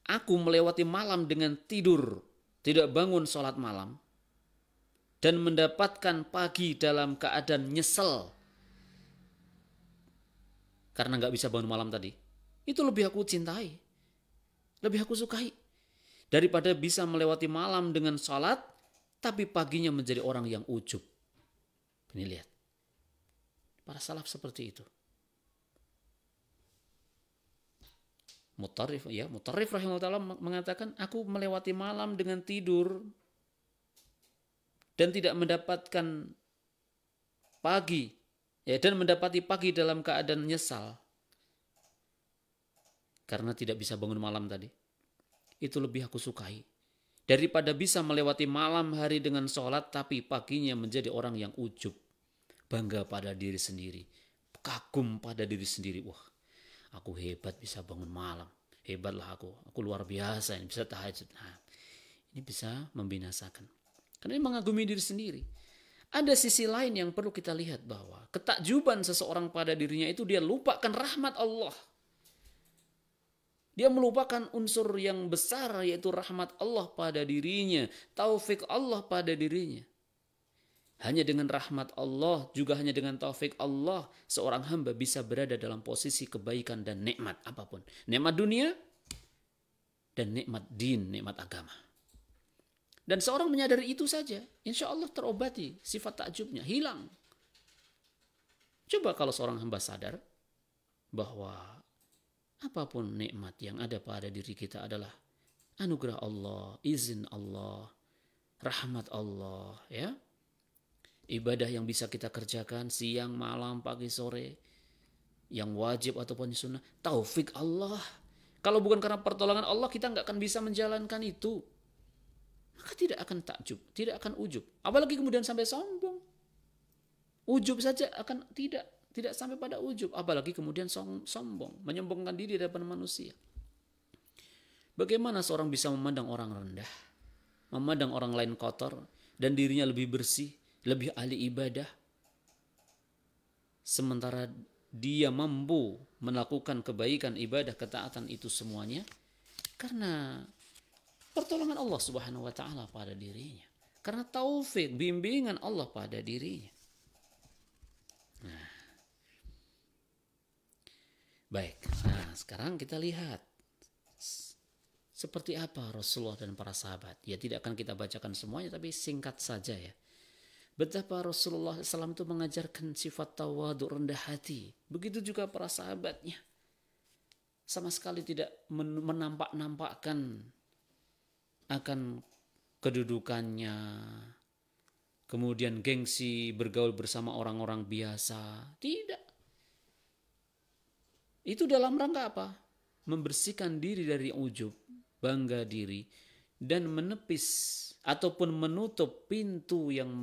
aku melewati malam dengan tidur, tidak bangun sholat malam, dan mendapatkan pagi dalam keadaan nyesel karena gak bisa bangun malam tadi. Itu lebih aku cintai, lebih aku sukai, daripada bisa melewati malam dengan sholat, tapi paginya menjadi orang yang ujub. Ini lihat, para salaf seperti itu. Mutarrif rahimahullah mengatakan, aku melewati malam dengan tidur dan tidak mendapatkan pagi, dan mendapati pagi dalam keadaan nyesal karena tidak bisa bangun malam tadi. Itu lebih aku sukai daripada bisa melewati malam hari dengan sholat tapi paginya menjadi orang yang ujub, bangga pada diri sendiri, kagum pada diri sendiri. Wah, aku hebat bisa bangun malam, hebatlah aku luar biasa ini bisa tahajud. Nah, ini bisa membinasakan karena ini mengagumi diri sendiri. Ada sisi lain yang perlu kita lihat, bahwa ketakjuban seseorang pada dirinya itu dia lupakan rahmat Allah. Dia melupakan unsur yang besar, yaitu rahmat Allah pada dirinya, taufik Allah pada dirinya. Hanya dengan rahmat Allah, juga hanya dengan taufik Allah, seorang hamba bisa berada dalam posisi kebaikan dan nikmat apapun. Nikmat dunia dan nikmat din, nikmat agama. Dan seorang menyadari itu saja, insya Allah terobati sifat takjubnya, hilang. Coba kalau seorang hamba sadar bahwa apapun nikmat yang ada pada diri kita adalah anugerah Allah, izin Allah, rahmat Allah, ya. Ibadah yang bisa kita kerjakan siang, malam, pagi, sore, yang wajib ataupun sunnah, taufik Allah. Kalau bukan karena pertolongan Allah, kita nggak akan bisa menjalankan itu. Maka tidak akan takjub, tidak akan ujub. Apalagi kemudian sampai sombong. Ujub saja akan tidak sampai pada ujub. Apalagi kemudian sombong, menyombongkan diri di depan manusia. Bagaimana seorang bisa memandang orang rendah, memandang orang lain kotor, dan dirinya lebih bersih, lebih ahli ibadah, sementara dia mampu melakukan kebaikan, ibadah, ketaatan itu semuanya karena pertolongan Allah Subhanahu wa taala pada dirinya. Karena taufik, bimbingan Allah pada dirinya. Nah, baik. Nah, sekarang kita lihat seperti apa Rasulullah dan para sahabat. Ya, tidak akan kita bacakan semuanya, tapi singkat saja ya. Betapa Rasulullah SAW itu mengajarkan sifat tawadhu, rendah hati. Begitu juga para sahabatnya. Sama sekali tidak menampak-nampakkan akan kedudukannya, kemudian gengsi bergaul bersama orang-orang biasa. Tidak. Itu dalam rangka apa? Membersihkan diri dari ujub, bangga diri, dan menepis ataupun menutup pintu yang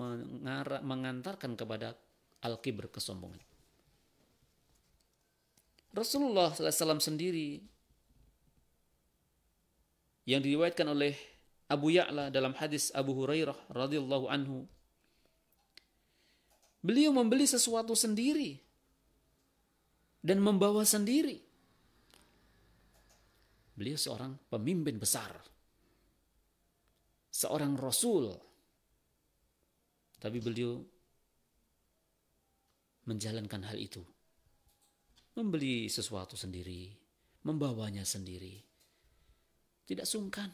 mengantarkan kepada al-kibr, kesombongan. Rasulullah SAW sendiri yang diriwayatkan oleh Abu Ya'la dalam hadis Abu Hurairah radhiyallahu anhu, beliau membeli sesuatu sendiri dan membawa sendiri. Beliau seorang pemimpin besar, seorang Rasul, tapi beliau menjalankan hal itu, membeli sesuatu sendiri, membawanya sendiri, tidak sungkan.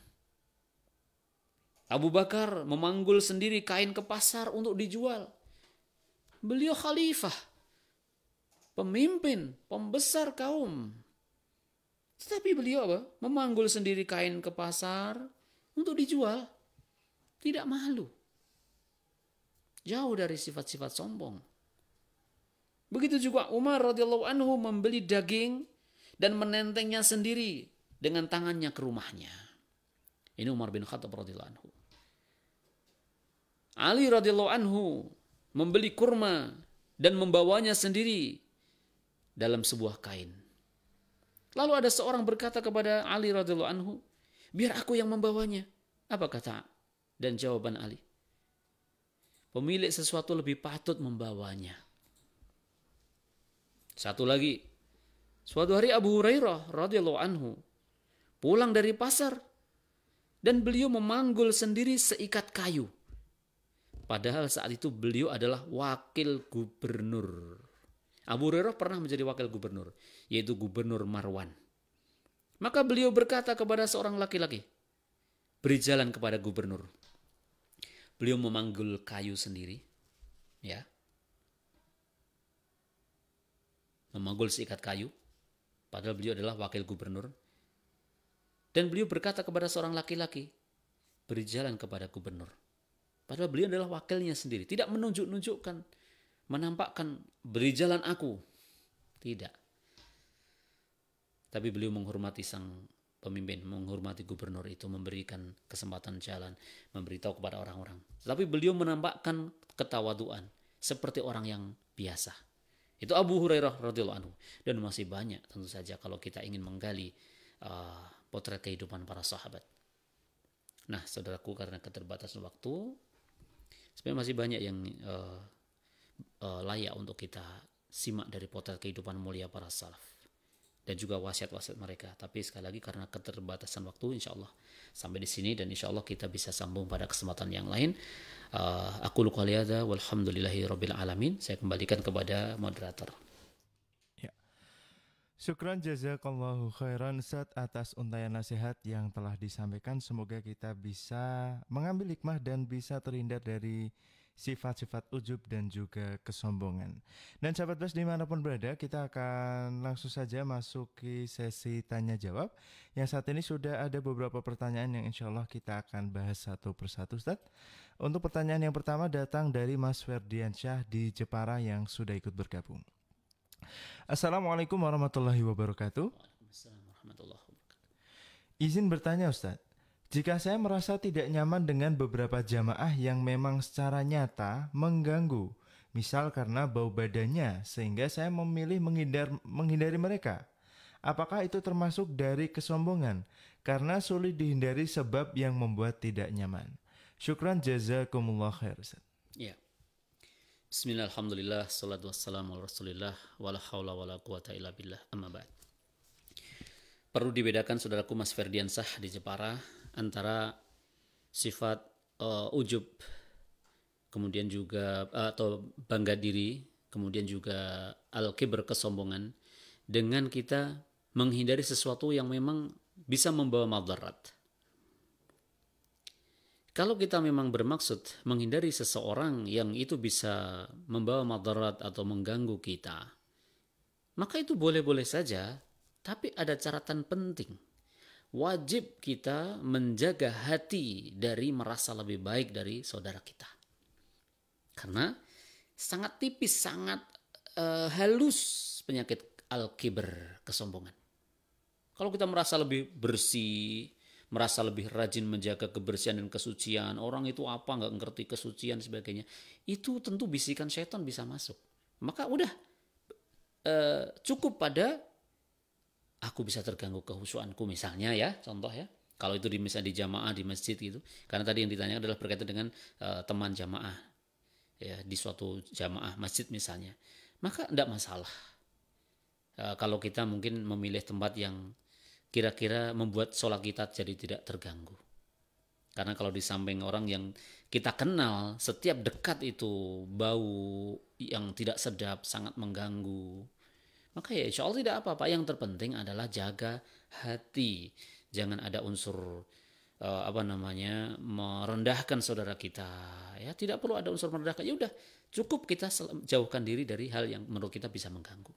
Abu Bakar memanggul sendiri kain ke pasar untuk dijual. Beliau khalifah, pemimpin, pembesar kaum. Tetapi beliau apa? Memanggul sendiri kain ke pasar untuk dijual. Tidak malu. Jauh dari sifat-sifat sombong. Begitu juga Umar radhiyallahu anhu membeli daging dan menentengnya sendiri dengan tangannya ke rumahnya. Ini Umar bin Khattab radhiyallahu anhu. Ali radhiyallahu anhu membeli kurma dan membawanya sendiri dalam sebuah kain. Lalu ada seorang berkata kepada Ali radhiyallahu anhu, biar aku yang membawanya. Apa kata dan jawaban Ali? Pemilik sesuatu lebih patut membawanya. Satu lagi, suatu hari Abu Hurairah radhiyallahu anhu pulang dari pasar dan beliau memanggul sendiri seikat kayu. Padahal saat itu beliau adalah wakil gubernur. Abu Hurairah pernah menjadi wakil gubernur, yaitu Gubernur Marwan. Maka beliau berkata kepada seorang laki-laki, beri jalan kepada gubernur. Beliau memanggul kayu sendiri, ya, memanggul seikat kayu. Padahal beliau adalah wakil gubernur. Dan beliau berkata kepada seorang laki-laki, beri jalan kepada gubernur. Padahal beliau adalah wakilnya sendiri. Tidak menunjuk-nunjukkan, menampakkan beri jalan aku. Tidak. Tapi beliau menghormati sang pemimpin, menghormati gubernur itu, memberikan kesempatan jalan, memberitahu kepada orang-orang. Tapi beliau menampakkan ketawaduan seperti orang yang biasa. Itu Abu Hurairah radhiyallahu anhu. Dan masih banyak tentu saja kalau kita ingin menggali potret kehidupan para sahabat. Nah, saudaraku, karena keterbatasan waktu, sebenarnya masih banyak yang layak untuk kita simak dari potret kehidupan mulia para salaf dan juga wasiat-wasiat mereka. Tapi sekali lagi karena keterbatasan waktu, insya Allah sampai di sini, dan insya Allah kita bisa sambung pada kesempatan yang lain. Aku qouli hadza walhamdulillahi rabbil alamin. Saya kembalikan kepada moderator. Syukran jazakallahu khairan Ustaz atas untayan nasihat yang telah disampaikan. Semoga kita bisa mengambil hikmah dan bisa terhindar dari sifat-sifat ujub dan juga kesombongan. Dan sahabat Bas dimanapun berada, kita akan langsung saja masuki sesi tanya jawab. Yang saat ini sudah ada beberapa pertanyaan yang insya Allah kita akan bahas satu persatu, Ustaz. Untuk pertanyaan yang pertama datang dari Mas Ferdiansyah di Jepara yang sudah ikut bergabung. Assalamualaikum warahmatullahi wabarakatuh. Waalaikumsalam warahmatullahi wabarakatuh. Izin bertanya Ustadz, jika saya merasa tidak nyaman dengan beberapa jamaah yang memang secara nyata mengganggu, misal karena bau badannya sehingga saya memilih menghindari mereka, apakah itu termasuk dari kesombongan karena sulit dihindari sebab yang membuat tidak nyaman? Syukran jazakumullah khair Ustadz. Ya. Bismillah, alhamdulillah, salatu wassalamu ala rasulillah, wala hawla wala quwata illa billah, amma ba'd. Perlu dibedakan saudaraku Mas Ferdiansyah di Jepara antara sifat ujub, kemudian juga atau bangga diri, kemudian juga al-kibr, kesombongan, dengan kita menghindari sesuatu yang memang bisa membawa madarat. Kalau kita memang bermaksud menghindari seseorang yang itu bisa membawa madarat atau mengganggu kita, maka itu boleh-boleh saja, tapi ada catatan penting. Wajib kita menjaga hati dari merasa lebih baik dari saudara kita. Karena sangat tipis, sangat halus penyakit al-kibr, kesombongan. Kalau kita merasa lebih bersih, merasa lebih rajin menjaga kebersihan dan kesucian, orang itu apa nggak ngerti kesucian sebagainya, itu tentu bisikan setan bisa masuk. Maka udah cukup pada aku bisa terganggu kehusuanku misalnya, ya contoh ya, kalau itu misalnya di jamaah di masjid gitu, karena tadi yang ditanya adalah berkaitan dengan teman jamaah ya, di suatu jamaah masjid misalnya, maka tidak masalah kalau kita mungkin memilih tempat yang kira-kira membuat sholat kita jadi tidak terganggu. Karena kalau di samping orang yang kita kenal, setiap dekat itu bau yang tidak sedap, sangat mengganggu, maka ya insya Allah tidak apa-apa. Yang terpenting adalah jaga hati. Jangan ada unsur merendahkan saudara kita. Ya, tidak perlu ada unsur merendahkan. Ya udah, cukup kita jauhkan diri dari hal yang menurut kita bisa mengganggu.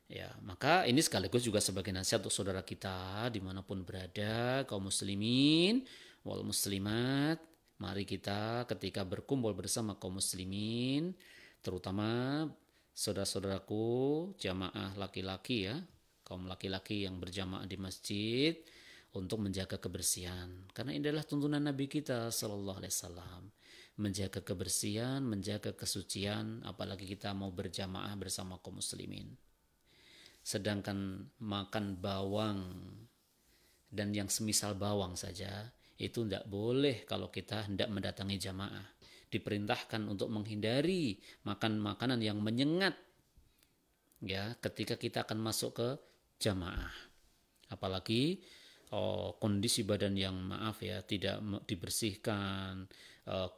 Ya, maka ini sekaligus juga sebagai nasihat untuk saudara kita dimanapun berada, kaum muslimin wal muslimat. Mari kita ketika berkumpul bersama kaum muslimin, terutama saudara-saudaraku jamaah laki-laki ya, kaum laki-laki yang berjamaah di masjid, untuk menjaga kebersihan. Karena ini adalah tuntunan Nabi kita sallallahu alaihi wasallam. Menjaga kebersihan, menjaga kesucian, apalagi kita mau berjamaah bersama kaum muslimin. Sedangkan makan bawang dan yang semisal bawang saja itu tidak boleh kalau kita hendak mendatangi jamaah. Diperintahkan untuk menghindari makan makanan yang menyengat ya ketika kita akan masuk ke jamaah. Apalagi kondisi badan yang tidak dibersihkan,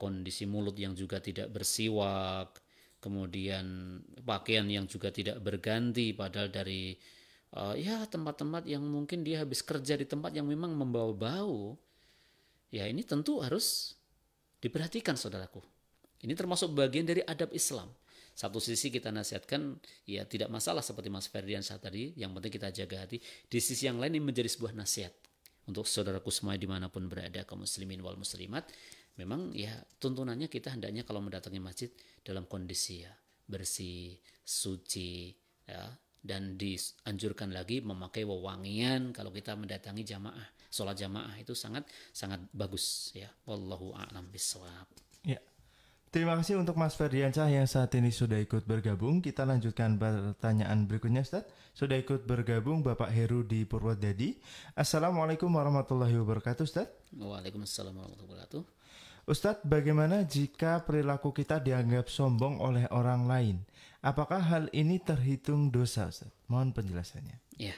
kondisi mulut yang juga tidak bersiwak, kemudian pakaian yang juga tidak berganti padahal dari tempat-tempat yang mungkin dia habis kerja di tempat yang memang membawa bau. Ya ini tentu harus diperhatikan saudaraku. Ini termasuk bagian dari adab Islam. Satu sisi kita nasihatkan, ya tidak masalah seperti Mas Ferdian saat tadi, yang penting kita jaga hati. Di sisi yang lain ini menjadi sebuah nasihat untuk saudaraku semua dimanapun berada, kaum muslimin wal muslimat. Memang ya tuntunannya kita hendaknya kalau mendatangi masjid dalam kondisi ya bersih, suci, ya, dan dianjurkan lagi memakai wewangian kalau kita mendatangi jamaah. Sholat jamaah itu sangat sangat bagus ya. Wallahu a'lam bishawab. Ya. Terima kasih untuk Mas Ferdiansyah yang saat ini sudah ikut bergabung. Kita lanjutkan pertanyaan berikutnya, Ustaz. Sudah ikut bergabung Bapak Heru di Purwodadi. Assalamualaikum warahmatullahi wabarakatuh, Ustaz. Waalaikumsalam warahmatullahi wabarakatuh. Ustadz, bagaimana jika perilaku kita dianggap sombong oleh orang lain? Apakah hal ini terhitung dosa, Ustadz? Mohon penjelasannya. Ya.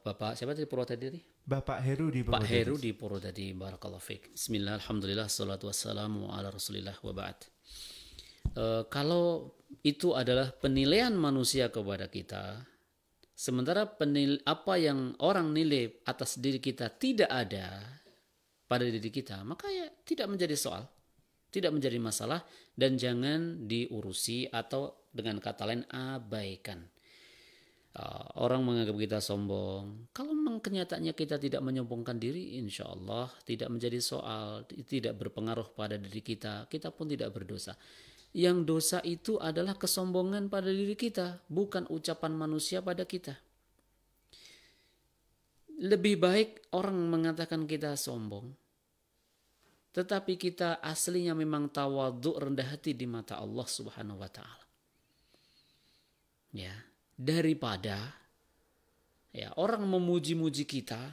Bapak siapa tadi Purwodadi tadi? Bapak Heru di Purwodadi. Pak Heru di Purwodadi, barakallahu fiik. Bismillah, alhamdulillah, salatu wassalamu ala rasulillah wa ba'd. Kalau itu adalah penilaian manusia kepada kita, sementara apa yang orang nilai atas diri kita tidak ada pada diri kita, maka ya tidak menjadi soal, tidak menjadi masalah, dan jangan diurusi atau dengan kata lain abaikan. Orang menganggap kita sombong, kalau memang kenyataannya kita tidak menyombongkan diri, insya Allah tidak menjadi soal, tidak berpengaruh pada diri kita, kita pun tidak berdosa. Yang dosa itu adalah kesombongan pada diri kita, bukan ucapan manusia pada kita. Lebih baik orang mengatakan kita sombong, tetapi kita aslinya memang tawadhu, rendah hati di mata Allah Subhanahu wa taala. Ya, daripada ya orang memuji-muji kita,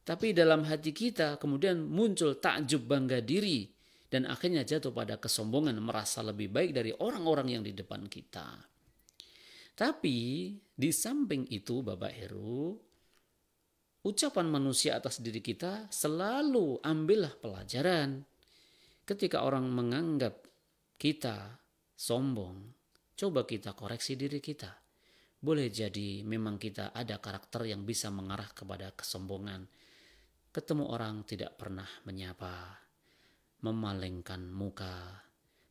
tapi dalam hati kita kemudian muncul takjub, bangga diri, dan akhirnya jatuh pada kesombongan, merasa lebih baik dari orang-orang yang di depan kita. Tapi di samping itu Bapak Heru, ucapan manusia atas diri kita selalu ambillah pelajaran. Ketika orang menganggap kita sombong, coba kita koreksi diri kita. Boleh jadi memang kita ada karakter yang bisa mengarah kepada kesombongan. Ketemu orang tidak pernah menyapa, memalingkan muka,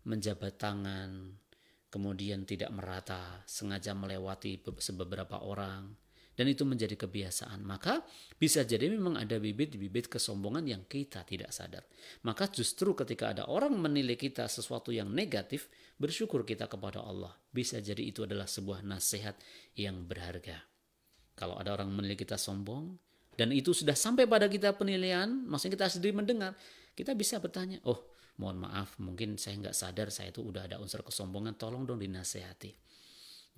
menjabat tangan, kemudian tidak merata, sengaja melewati beberapa orang. Dan itu menjadi kebiasaan. Maka bisa jadi memang ada bibit-bibit kesombongan yang kita tidak sadar. Maka justru ketika ada orang menilai kita sesuatu yang negatif, bersyukur kita kepada Allah. Bisa jadi itu adalah sebuah nasihat yang berharga. Kalau ada orang menilai kita sombong, dan itu sudah sampai pada kita penilaian, maksudnya kita sendiri mendengar, kita bisa bertanya, oh mohon maaf, mungkin saya nggak sadar saya itu udah ada unsur kesombongan, tolong dong dinasehati.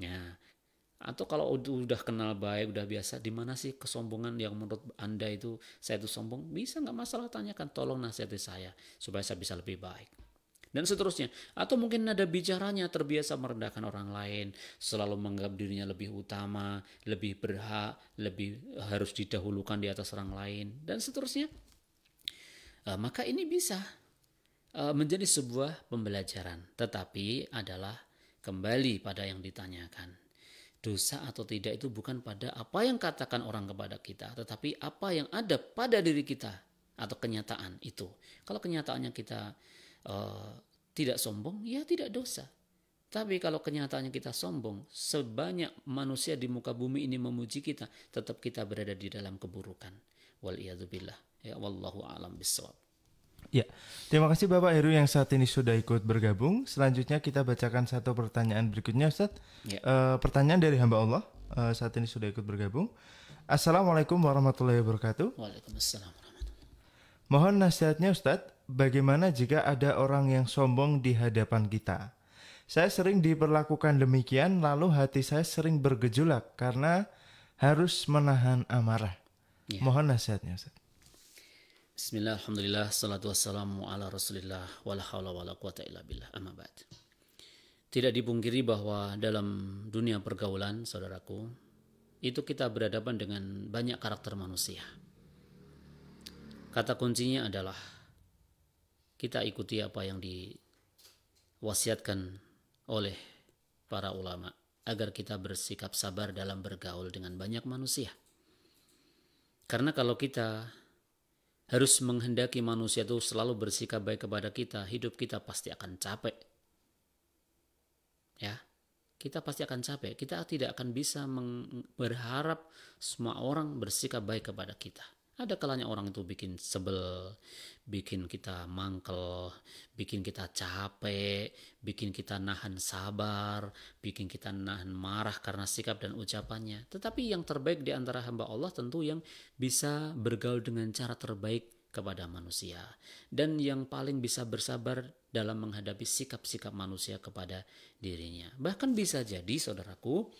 Ya. Atau kalau udah kenal baik, udah biasa, di mana sih kesombongan yang menurut Anda itu saya itu sombong? Bisa nggak masalah, tanyakan, tolong nasihati saya supaya saya bisa lebih baik. Dan seterusnya. Atau mungkin nada bicaranya terbiasa merendahkan orang lain, selalu menganggap dirinya lebih utama, lebih berhak, lebih harus didahulukan di atas orang lain, dan seterusnya. Maka ini bisa menjadi sebuah pembelajaran. Tetapi adalah kembali pada yang ditanyakan. Dosa atau tidak itu bukan pada apa yang katakan orang kepada kita, tetapi apa yang ada pada diri kita atau kenyataan itu. Kalau kenyataannya kita tidak sombong, ya tidak dosa. Tapi kalau kenyataannya kita sombong, sebanyak manusia di muka bumi ini memuji kita, tetap kita berada di dalam keburukan. Wal'iyadzubillah. Ya, wallahu a'lam bishawab. Ya, terima kasih Bapak Heru yang saat ini sudah ikut bergabung. Selanjutnya kita bacakan satu pertanyaan berikutnya, Ustaz. Ya. Pertanyaan dari hamba Allah saat ini sudah ikut bergabung. Assalamualaikum warahmatullahi wabarakatuh. Waalaikumsalam warahmatullahi. Mohon nasihatnya Ustaz, bagaimana jika ada orang yang sombong di hadapan kita? Saya sering diperlakukan demikian, lalu hati saya sering bergejolak karena harus menahan amarah. Ya. Mohon nasihatnya Ustaz. Bismillah, alhamdulillah, salatu wassalamu ala rasulillah, wala hawla wala quwata illa billah, amma ba'd. Tidak dipungkiri bahwa dalam dunia pergaulan, saudaraku, itu kita berhadapan dengan banyak karakter manusia. Kata kuncinya adalah kita ikuti apa yang diwasiatkan oleh para ulama agar kita bersikap sabar dalam bergaul dengan banyak manusia. Karena kalau kita harus menghendaki manusia itu selalu bersikap baik kepada kita, hidup kita pasti akan capek. Ya, kita pasti akan capek. Kita tidak akan bisa berharap semua orang bersikap baik kepada kita. Ada kalanya orang itu bikin sebel, bikin kita mangkel, bikin kita capek, bikin kita nahan sabar, bikin kita nahan marah karena sikap dan ucapannya. Tetapi yang terbaik di antara hamba Allah tentu yang bisa bergaul dengan cara terbaik kepada manusia, dan yang paling bisa bersabar dalam menghadapi sikap-sikap manusia kepada dirinya. Bahkan bisa jadi, saudaraku,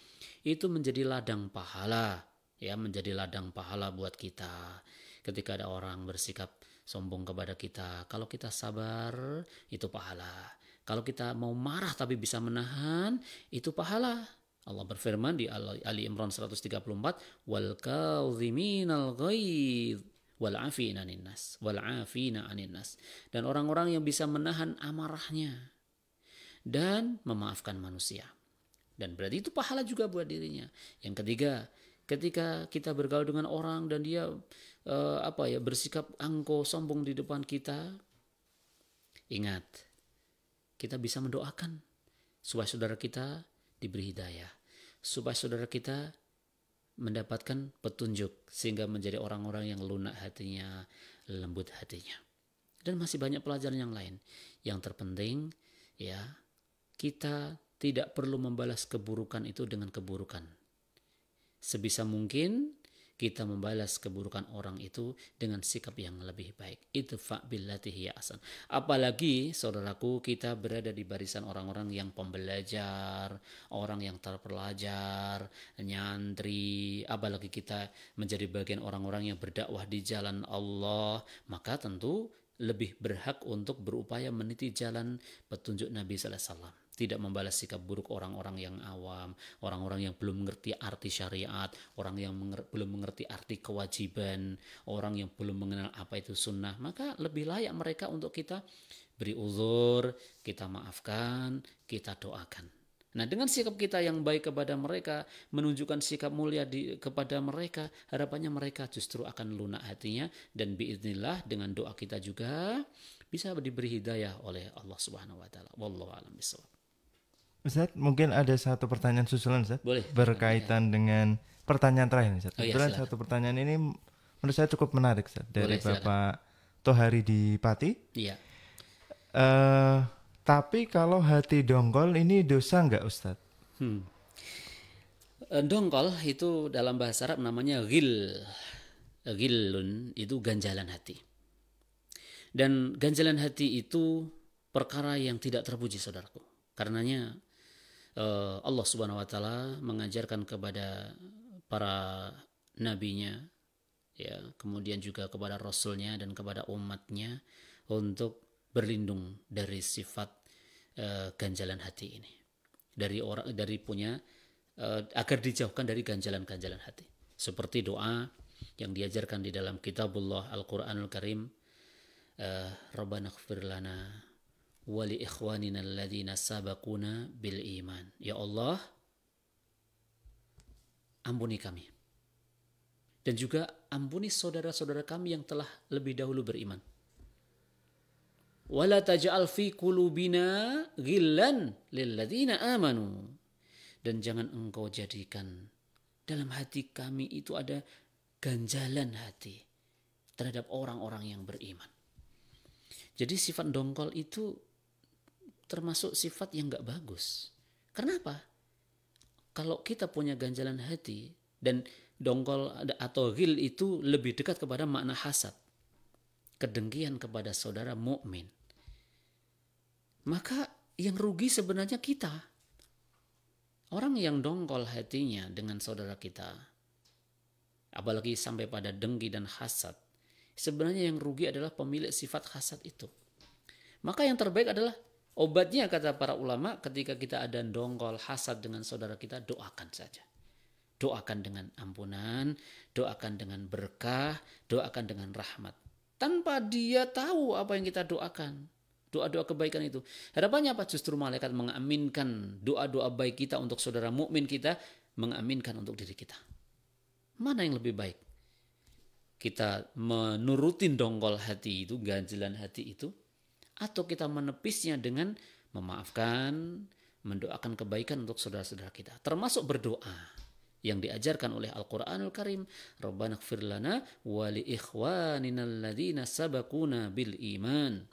itu menjadi ladang pahala, ya, menjadi ladang pahala buat kita. Ketika ada orang bersikap sombong kepada kita, kalau kita sabar, itu pahala. Kalau kita mau marah tapi bisa menahan, itu pahala. Allah berfirman di Ali Imran 134, wal kadhiminal ghaidh wal afina anin nas, dan orang-orang yang bisa menahan amarahnya dan memaafkan manusia. Dan berarti itu pahala juga buat dirinya. Yang ketiga, ketika kita bergaul dengan orang dan dia bersikap angkuh, sombong di depan kita, ingat, kita bisa mendoakan supaya saudara kita diberi hidayah, supaya saudara kita mendapatkan petunjuk sehingga menjadi orang-orang yang lunak hatinya, lembut hatinya. Dan masih banyak pelajaran yang lain. Yang terpenting, ya, kita tidak perlu membalas keburukan itu dengan keburukan. Sebisa mungkin kita membalas keburukan orang itu dengan sikap yang lebih baik. Idfa' billati hiya ahsan. Apalagi, saudaraku, kita berada di barisan orang-orang yang pembelajar, orang yang terpelajar, nyantri, apalagi kita menjadi bagian orang-orang yang berdakwah di jalan Allah, maka tentu lebih berhak untuk berupaya meniti jalan petunjuk Nabi sallallahu alaihi wasallam. Tidak membalas sikap buruk orang-orang yang awam, orang-orang yang belum mengerti arti syariat, orang yang belum mengerti arti kewajiban, orang yang belum mengenal apa itu sunnah. Maka lebih layak mereka untuk kita beri uzur, kita maafkan, kita doakan. Nah, dengan sikap kita yang baik kepada mereka, menunjukkan sikap mulia kepada mereka, harapannya mereka justru akan lunak hatinya, dan biiznillah dengan doa kita juga bisa diberi hidayah oleh Allah Subhanahu wa taala. Wallahu a'lam bishawab. Ustaz, mungkin ada satu pertanyaan susulan, Ustaz. Boleh. Berkaitan dengan pertanyaan terakhir, Ustaz. Kebetulan Silakan. satu pertanyaan ini menurut saya cukup menarik, Ustaz. Dari Boleh, Bapak Tohari di Pati. Iya. Tapi kalau hati dongkol ini dosa nggak, Ustaz? Dongkol itu dalam bahasa Arab namanya ghil. Ghillun itu ganjalan hati. Dan ganjalan hati itu perkara yang tidak terpuji, saudaraku. Karenanya Allah Subhanahu wa taala mengajarkan kepada para nabinya, ya, kemudian juga kepada rasulnya dan kepada umatnya untuk berlindung dari sifat ganjalan hati ini, agar dijauhkan dari ganjalan-ganjalan hati. Seperti doa yang diajarkan di dalam kitabullah Al-Quranul Karim, Rabbana ighfir lana wa li ikhwanina alladhina sabaquna bil iman. Ya Allah, ampuni kami, dan juga ampuni saudara-saudara kami yang telah lebih dahulu beriman. Wala taj'al fi qulubina ghillan lil ladzina amanu. Dan jangan engkau jadikan dalam hati kami itu ada ganjalan hati terhadap orang-orang yang beriman. Jadi sifat dongkol itu termasuk sifat yang gak bagus. Kenapa? Kalau kita punya ganjalan hati, dan dongkol atau ghil itu lebih dekat kepada makna hasad, kedengkian kepada saudara mukmin, maka yang rugi sebenarnya kita. Orang yang dongkol hatinya dengan saudara kita, apalagi sampai pada dengki dan hasad, sebenarnya yang rugi adalah pemilik sifat hasad itu. Maka yang terbaik adalah obatnya, kata para ulama, ketika kita ada dongkol hasad dengan saudara kita, doakan saja. Doakan dengan ampunan, doakan dengan berkah, doakan dengan rahmat. Tanpa dia tahu apa yang kita doakan. Doa-doa kebaikan itu. Harapannya apa? Justru malaikat mengaminkan doa-doa baik kita untuk saudara mukmin kita, mengaminkan untuk diri kita. Mana yang lebih baik? Kita menurutin dongkol hati itu, ganjalan hati itu, atau kita menepisnya dengan memaafkan, mendoakan kebaikan untuk saudara-saudara kita, termasuk berdoa yang diajarkan oleh Al-Qur'anul Karim. Rabbana ighfir lana wa li ikhwanina alladzina sabaquna bil iman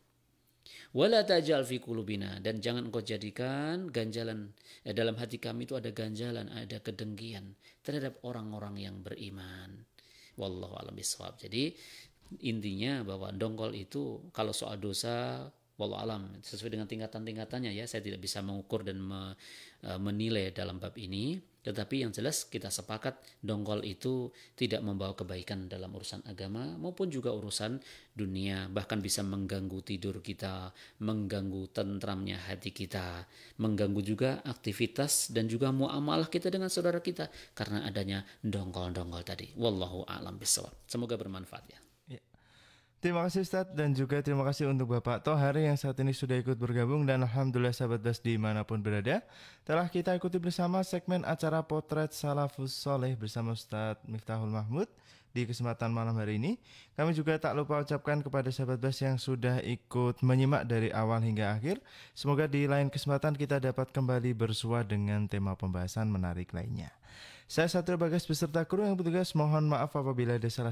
wala taj'al fi qulubina, dan jangan engkau jadikan ganjalan dalam hati kami itu ada ganjalan, ada kedengkian terhadap orang-orang yang beriman. Wallahu a'lam bishawab. Jadi intinya bahwa dongkol itu kalau soal dosa, wallahu alam, sesuai dengan tingkatan-tingkatannya ya. Saya tidak bisa mengukur dan menilai dalam bab ini. Tetapi yang jelas kita sepakat dongkol itu tidak membawa kebaikan dalam urusan agama maupun juga urusan dunia. Bahkan bisa mengganggu tidur kita, mengganggu tentramnya hati kita, mengganggu juga aktivitas dan juga muamalah kita dengan saudara kita karena adanya dongkol-dongkol tadi. Wallahu a'lam bishawab. Semoga bermanfaat ya. Terima kasih Ustadz, dan juga terima kasih untuk Bapak Tohari yang saat ini sudah ikut bergabung. Dan Alhamdulillah sahabat BAS dimanapun berada, telah kita ikuti bersama segmen acara Potret Salafus Soleh bersama Ustadz Miftahul Mahmud di kesempatan malam hari ini. Kami juga tak lupa ucapkan kepada sahabat BAS yang sudah ikut menyimak dari awal hingga akhir. Semoga di lain kesempatan kita dapat kembali bersua dengan tema pembahasan menarik lainnya. Saya Satrio Bagas beserta kru yang bertugas mohon maaf apabila ada salah